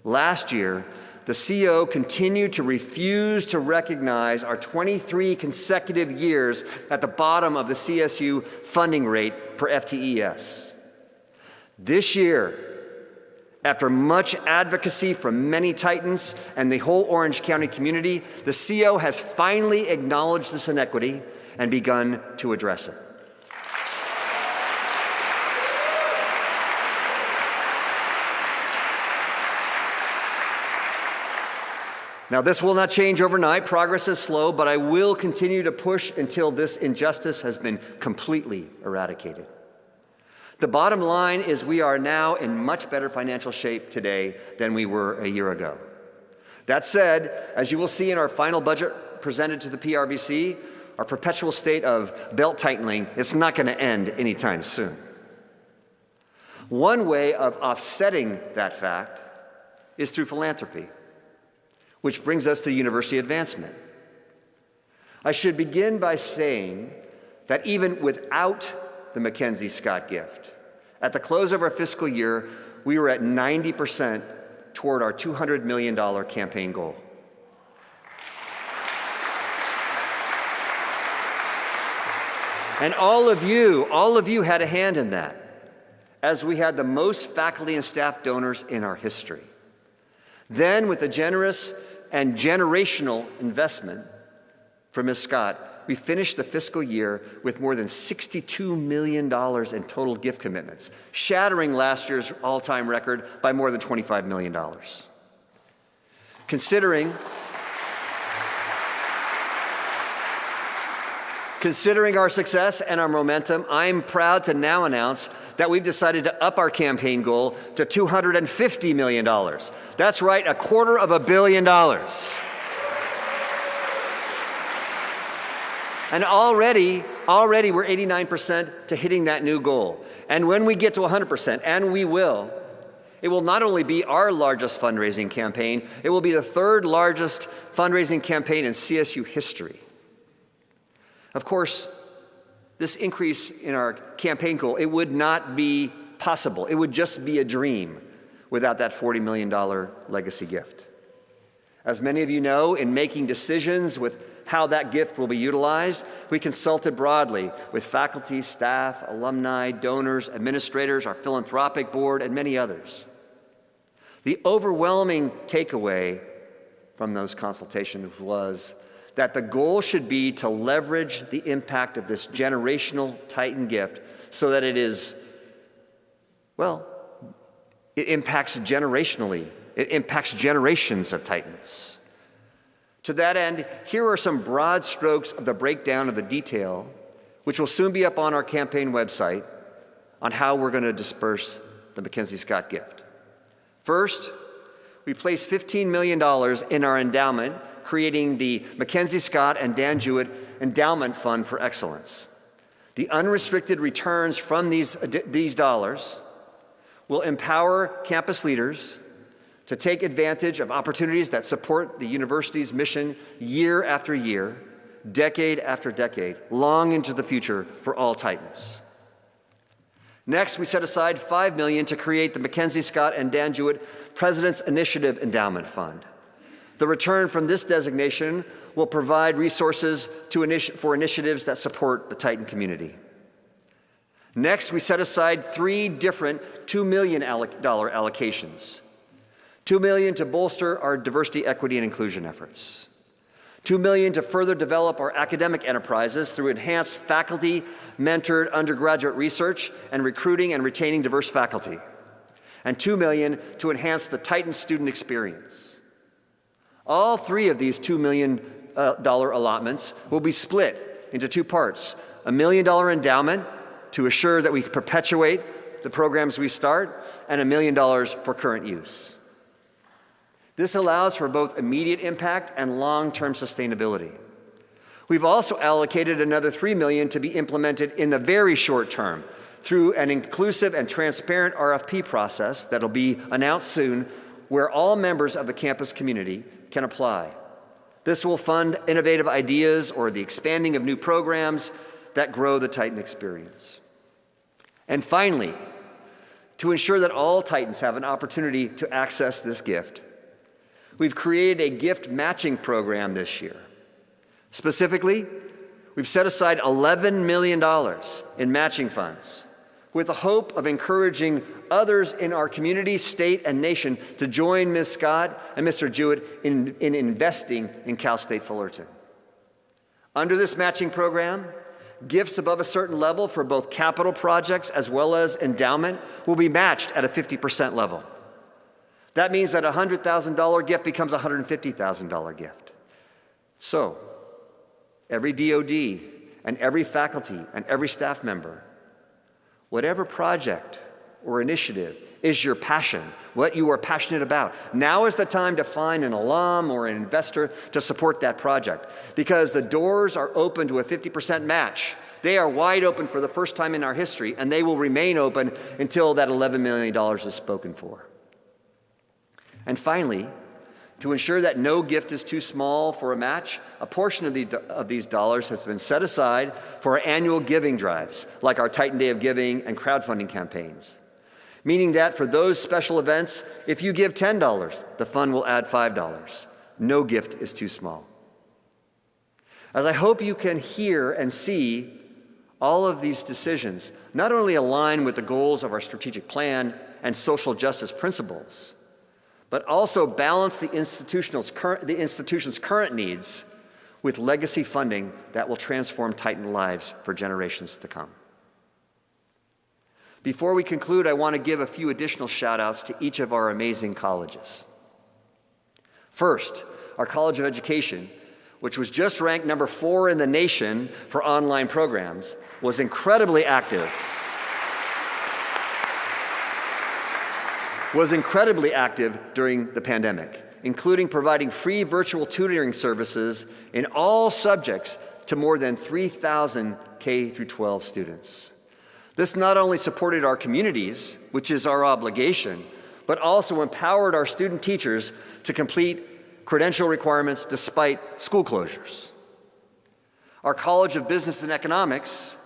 last year, the CO continued to refuse to recognize our 23 consecutive years at the bottom of the CSU funding rate per FTES. This year, after much advocacy from many Titans and the whole Orange County community, the CO has finally acknowledged this inequity and begun to address it. Now, this will not change overnight. Progress is slow, but I will continue to push until this injustice has been completely eradicated. The bottom line is we are now in much better financial shape today than we were a year ago. That said, as you will see in our final budget presented to the PRBC, our perpetual state of belt-tightening is not going to end anytime soon. One way of offsetting that fact is through philanthropy, which brings us to university advancement. I should begin by saying that even without the Mackenzie Scott gift, at the close of our fiscal year, we were at 90% toward our $200 million campaign goal. And all of you had a hand in that, as we had the most faculty and staff donors in our history. Then, with a generous and generational investment from Ms. Scott, we finished the fiscal year with more than $62 million in total gift commitments, shattering last year's all-time record by more than $25 million. Considering our success and our momentum, I'm proud to now announce that we've decided to up our campaign goal to $250 million. That's right, $250 million. And already we're 89% to hitting that new goal. And when we get to 100%, and we will, it will not only be our largest fundraising campaign, it will be the third largest fundraising campaign in CSU history. Of course, this increase in our campaign goal, it would not be possible. It would just be a dream without that $40 million legacy gift. As many of you know, in making decisions with how that gift will be utilized, we consulted broadly with faculty, staff, alumni, donors, administrators, our philanthropic board, and many others. The overwhelming takeaway from those consultations was that the goal should be to leverage the impact of this generational Titan gift so that it is, well, it impacts generationally. It impacts generations of Titans. To that end, here are some broad strokes of the breakdown of the detail which will soon be up on our campaign website, on how we're going to disperse the Mackenzie Scott gift. First, we placed $15 million in our endowment, creating the Mackenzie Scott and Dan Jewett Endowment Fund for Excellence. The unrestricted returns from these dollars will empower campus leaders to take advantage of opportunities that support the university's mission year after year, decade after decade, long into the future for all Titans. Next, we set aside $5 million to create the Mackenzie Scott and Dan Jewett President's Initiative Endowment Fund. The return from this designation will provide resources for initiatives that support the Titan community. Next, we set aside 3 different $2 million allocations. $2 million to bolster our diversity, equity, and inclusion efforts. $2 million to further develop our academic enterprises through enhanced faculty-mentored undergraduate research and recruiting and retaining diverse faculty. And $2 million to enhance the Titan student experience. All 3 of these $2 million allotments will be split into 2 parts. $1 million endowment to assure that we perpetuate the programs we start, and $1 million for current use. This allows for both immediate impact and long-term sustainability. We've also allocated another $3 million to be implemented in the very short term through an inclusive and transparent RFP process that'll be announced soon, where all members of the campus community can apply. This will fund innovative ideas or the expanding of new programs that grow the Titan experience. And finally, to ensure that all Titans have an opportunity to access this gift, we've created a gift matching program this year. Specifically, we've set aside $11 million in matching funds with the hope of encouraging others in our community, state, and nation to join Ms. Scott and Mr. Jewett in investing in Cal State Fullerton. Under this matching program, gifts above a certain level for both capital projects as well as endowment will be matched at a 50% level. That means that a $100,000 gift becomes a $150,000 gift. So, every DOD and every faculty and every staff member, whatever project or initiative is your passion, what you are passionate about, now is the time to find an alum or an investor to support that project, because the doors are open to a 50% match. They are wide open for the first time in our history, and they will remain open until that $11 million is spoken for. And finally, to ensure that no gift is too small for a match, a portion of these dollars has been set aside for our annual giving drives, like our Titan Day of Giving and crowdfunding campaigns. Meaning that for those special events, if you give $10, the fund will add $5. No gift is too small. As I hope you can hear and see, all of these decisions not only align with the goals of our strategic plan and social justice principles, but also balance the institution's current needs with legacy funding that will transform Titan lives for generations to come. Before we conclude, I want to give a few additional shout-outs to each of our amazing colleges. First, our College of Education, which was just ranked number 4 in the nation for online programs, was incredibly active. During the pandemic, including providing free virtual tutoring services in all subjects to more than 3,000 K-12 students. This not only supported our communities, which is our obligation, but also empowered our student teachers to complete credential requirements despite school closures. Our College of Business and Economics,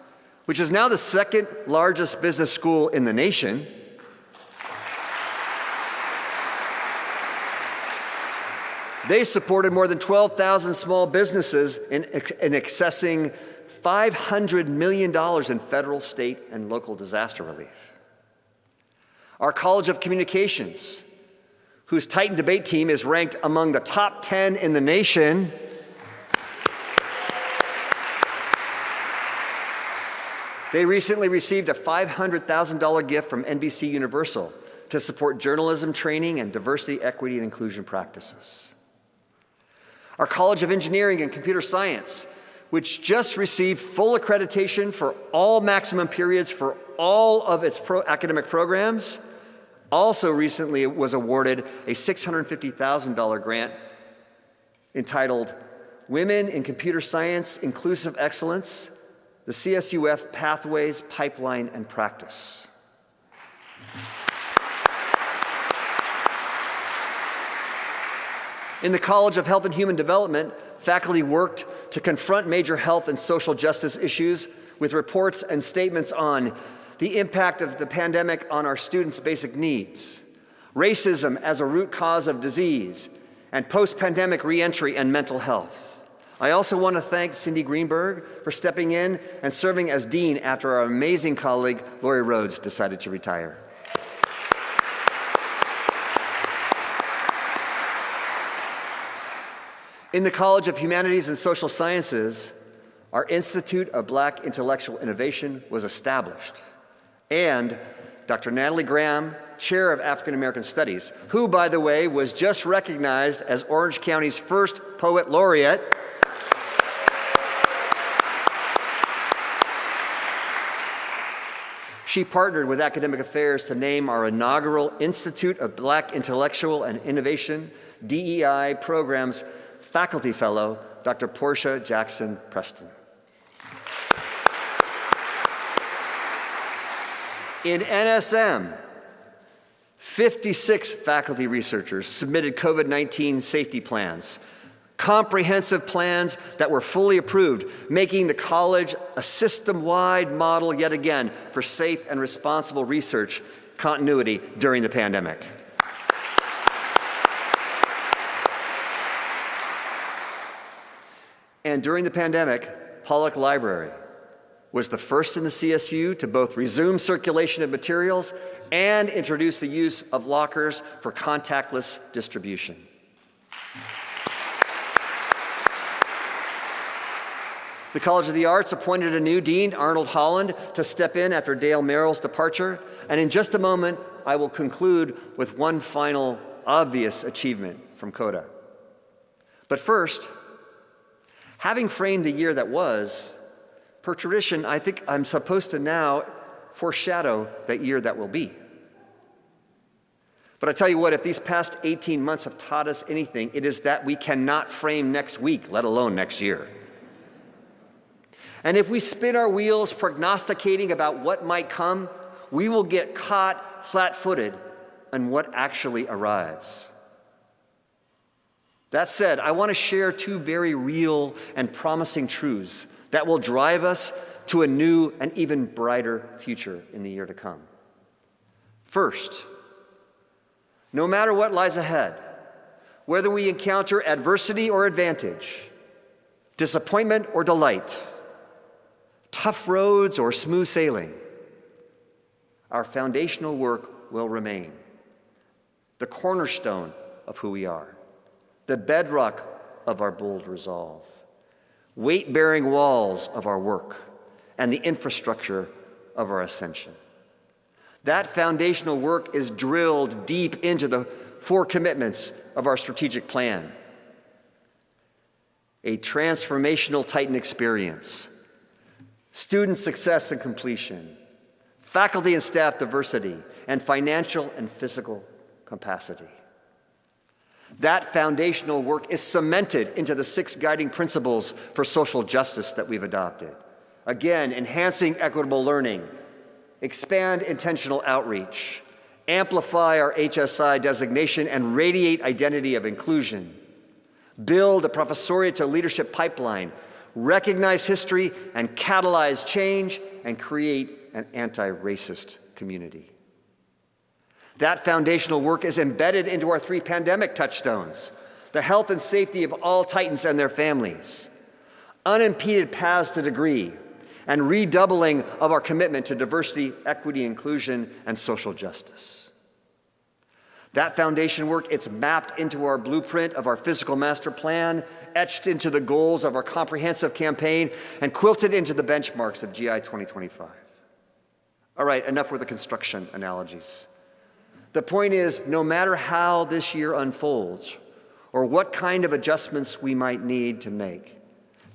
which is now the 2nd largest business school in the nation, they supported more than 12,000 small businesses in accessing $500 million in federal, state, and local disaster relief. Our College of Communications, whose Titan debate team is ranked among the top 10 in the nation, they recently received a $500,000 gift from NBC Universal to support journalism training and diversity, equity, and inclusion practices. Our College of Engineering and Computer Science, which just received full accreditation for all maximum periods for all of its academic programs, also recently was awarded a $650,000 grant entitled Women in Computer Science Inclusive Excellence, the CSUF Pathways, Pipeline, and Practice. In the College of Health and Human Development, faculty worked to confront major health and social justice issues with reports and statements on the impact of the pandemic on our students' basic needs, racism as a root cause of disease, and post-pandemic reentry and mental health. I also want to thank Cindy Greenberg for stepping in and serving as dean after our amazing colleague, Lori Rhodes, decided to retire. In the College of Humanities and Social Sciences, our Institute of Black Intellectual Innovation was established. And Dr. Natalie Graham, Chair of African American Studies, who, by the way, was just recognized as Orange County's first Poet Laureate, she partnered with Academic Affairs to name our inaugural Institute of Black Intellectual and Innovation, DEI, Programs Faculty Fellow, Dr. Portia Jackson Preston. In NSM, 56 faculty researchers submitted COVID-19 safety plans, comprehensive plans that were fully approved, making the college a system-wide model yet again for safe and responsible research continuity during the pandemic. And during the pandemic, Pollock Library was the first in the CSU to both resume circulation of materials and introduce the use of lockers for contactless distribution. The College of the Arts appointed a new dean, Arnold Holland, to step in after Dale Merrill's departure. And in just a moment, I will conclude with one final obvious achievement from CODA. But first, having framed the year that was, per tradition, I think I'm supposed to now foreshadow that year that will be. But I tell you what, if these past 18 months have taught us anything, it is that we cannot frame next week, let alone next year. And if we spin our wheels prognosticating about what might come, we will get caught flat-footed on what actually arrives. That said, I want to share two very real and promising truths that will drive us to a new and even brighter future in the year to come. First, no matter what lies ahead, whether we encounter adversity or advantage, disappointment or delight, tough roads or smooth sailing, our foundational work will remain, the cornerstone of who we are, the bedrock of our bold resolve, weight-bearing walls of our work, and the infrastructure of our ascension. That foundational work is drilled deep into the four commitments of our strategic plan. A transformational Titan experience, student success and completion, faculty and staff diversity, and financial and physical capacity. That foundational work is cemented into the 6 guiding principles for social justice that we've adopted. Again, enhancing equitable learning, expand intentional outreach, amplify our HSI designation and radiate identity of inclusion, build a professoriate to leadership pipeline, recognize history and catalyze change, and create an anti-racist community. That foundational work is embedded into our 3 pandemic touchstones: the health and safety of all Titans and their families, unimpeded paths to degree, and redoubling of our commitment to diversity, equity, inclusion, and social justice. That foundation work, it's mapped into our blueprint of our physical master plan, etched into the goals of our comprehensive campaign, and quilted into the benchmarks of GI 2025. All right, enough with the construction analogies. The point is, no matter how this year unfolds, or what kind of adjustments we might need to make,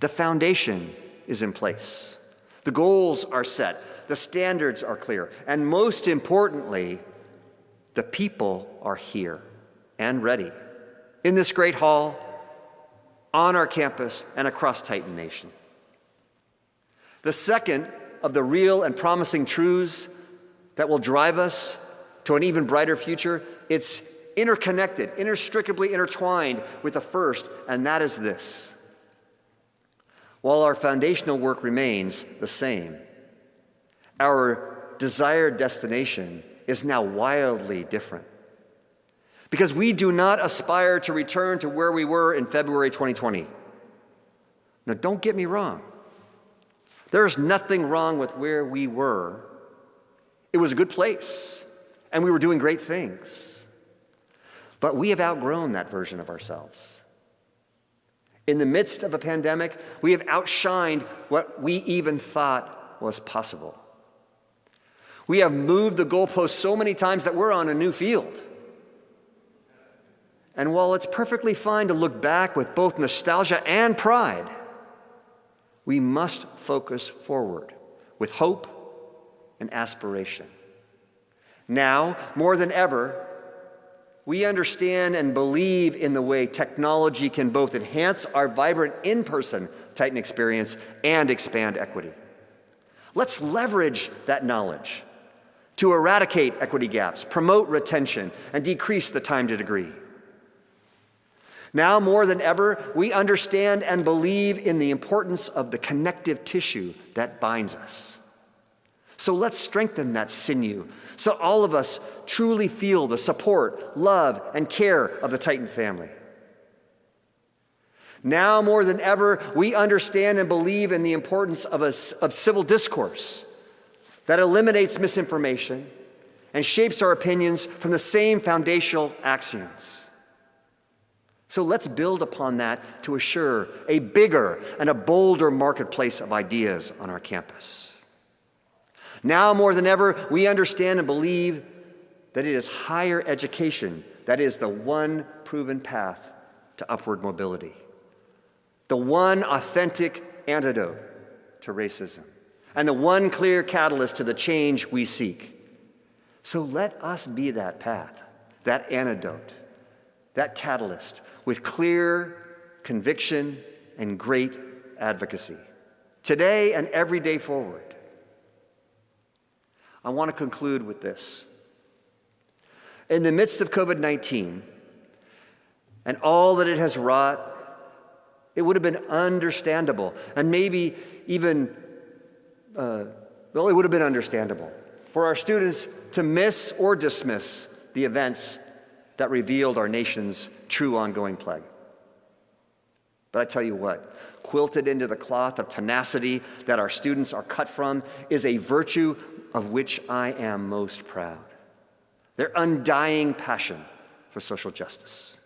The foundation is in place. The goals are set. The standards are clear. And most importantly, the people are here and ready in this great hall, on our campus, and across Titan Nation. The second of the real and promising truths that will drive us to an even brighter future, it's interconnected, inextricably intertwined with the first, and that is this. While our foundational work remains the same, our desired destination is now wildly different. Because we do not aspire to return to where we were in February 2020. Now, don't get me wrong. There's nothing wrong with where we were. It was a good place, and we were doing great things. But we have outgrown that version of ourselves. In the midst of a pandemic, we have outshined what we even thought was possible. We have moved the goalposts so many times that we're on a new field. And while it's perfectly fine to look back with both nostalgia and pride, we must focus forward with hope and aspiration. Now, more than ever, we understand and believe in the way technology can both enhance our vibrant in-person Titan experience and expand equity. Let's leverage that knowledge to eradicate equity gaps, promote retention, and decrease the time to degree. Now more than ever, we understand and believe in the importance of the connective tissue that binds us. So let's strengthen that sinew so all of us truly feel the support, love, and care of the Titan family. Now more than ever, we understand and believe in the importance of civil discourse that eliminates misinformation and shapes our opinions from the same foundational axioms. So let's build upon that to assure a bigger and a bolder marketplace of ideas on our campus. Now more than ever, we understand and believe that it is higher education that is the one proven path to upward mobility, the one authentic antidote to racism, and the one clear catalyst to the change we seek. So let us be that path, that antidote, that catalyst, with clear conviction and great advocacy, today and every day forward. I want to conclude with this. In the midst of COVID-19 and all that it has wrought, it would have been understandable, and maybe even, it would have been understandable for our students to miss or dismiss the events that revealed our nation's true ongoing plague. But I tell you what, quilted into the cloth of tenacity that our students are cut from is a virtue of which I am most proud. Their undying passion for social justice.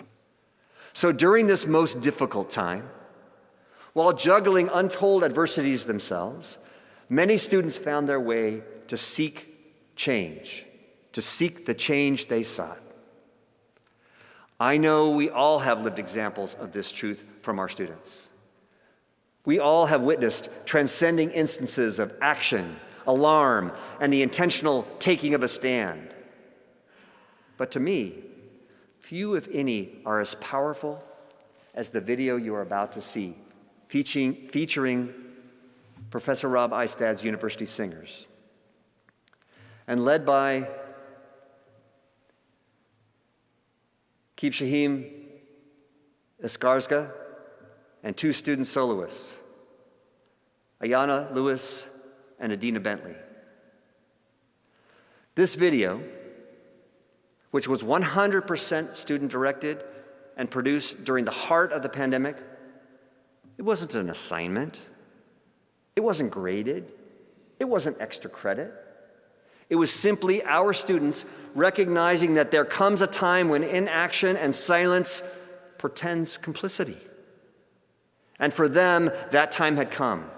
So during this most difficult time, while juggling untold adversities themselves, many students found their way to seek change, to seek the change they sought. I know we all have lived examples of this truth from our students. We all have witnessed transcending instances of action, alarm, and the intentional taking of a stand. But to me, few, if any, are as powerful as the video you are about to see, featuring Professor Rob Eistad's University Singers, and led by Kipshahim Escarga and two student soloists, Ayana Lewis and Adina Bentley. This video, which was 100% student-directed and produced during the heart of the pandemic, it wasn't an assignment. It wasn't graded. It wasn't extra credit. It was simply our students recognizing that there comes a time when inaction and silence portends complicity. And for them, that time had come.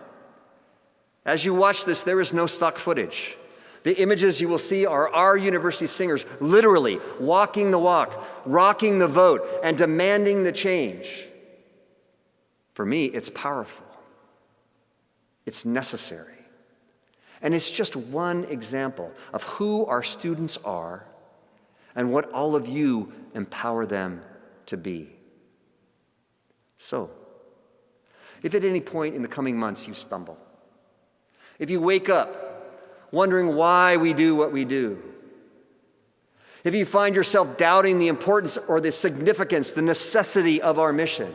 As you watch this, there is no stock footage. The images you will see are our university singers literally walking the walk, rocking the vote, and demanding the change. For me, it's powerful. It's necessary. And it's just one example of who our students are and what all of you empower them to be. So, if at any point in the coming months you stumble, if you wake up wondering why we do what we do, if you find yourself doubting the importance or the significance, the necessity of our mission,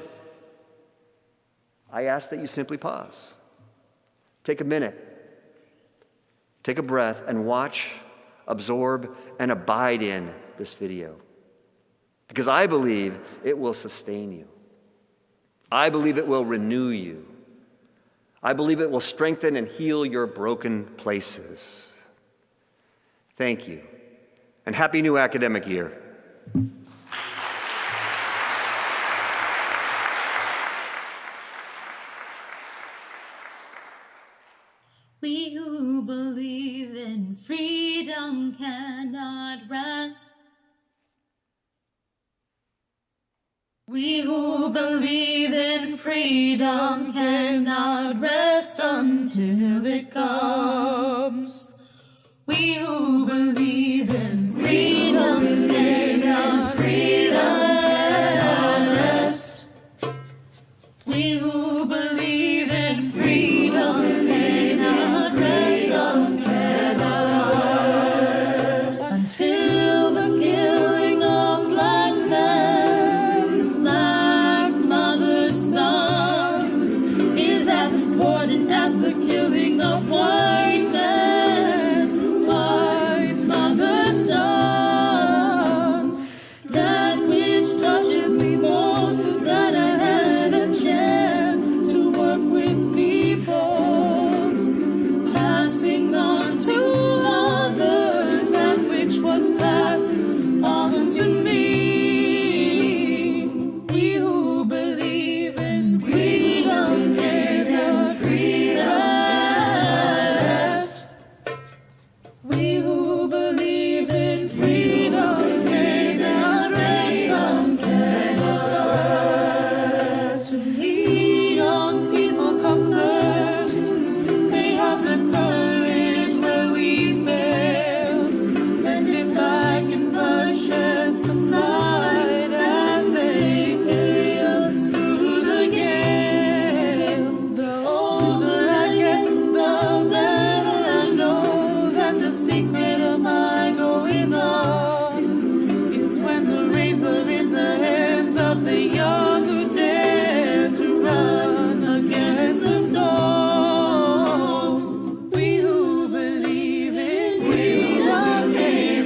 I ask that you simply pause. Take a minute. Take a breath and watch, absorb, and abide in this video. Because I believe it will sustain you. I believe it will renew you. I believe it will strengthen and heal your broken places. Thank you, and happy new academic year. We who believe in freedom cannot rest. We who believe in freedom cannot rest until it comes. We who believe in freedom cannot rest. We who believe in freedom cannot rest until the killing of black men, black mothers' sons, is as important as the killing of white men, white mothers' sons. That which touches me most is that I had a chance to work with people, passing on to others that which was passed on to me. We who believe in freedom cannot rest. We who believe in freedom cannot rest until to lead young people come first. They have the courage where we fail. And if I can but shed some light as they carry us through the gale, the older I get, the better I know that the secret of my going on is when the reins are in the hands of the young who dare to run against the storm. We who believe in freedom cannot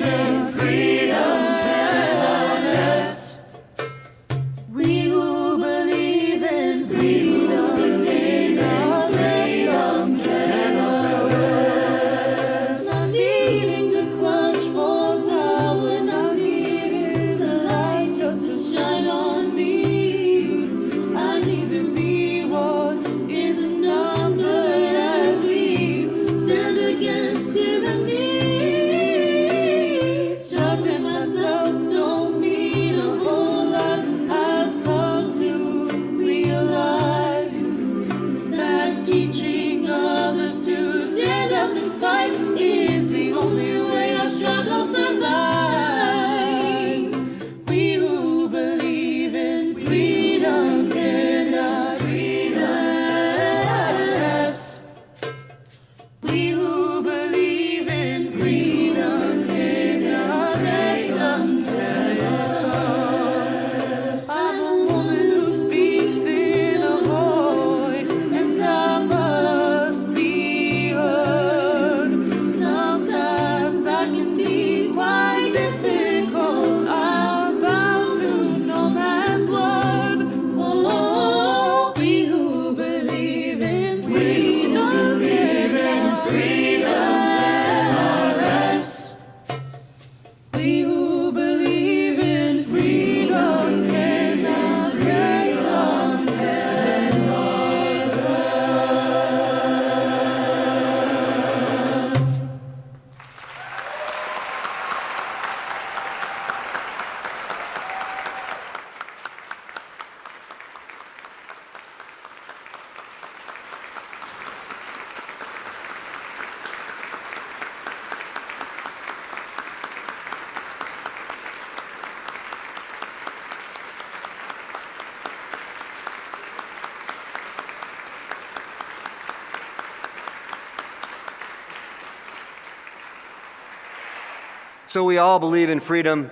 So we all believe in freedom,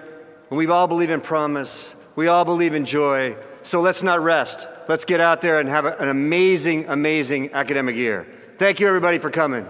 and we all believe in promise. We all believe in joy. So let's not rest. Let's get out there and have an amazing, amazing academic year. Thank you, everybody, for coming.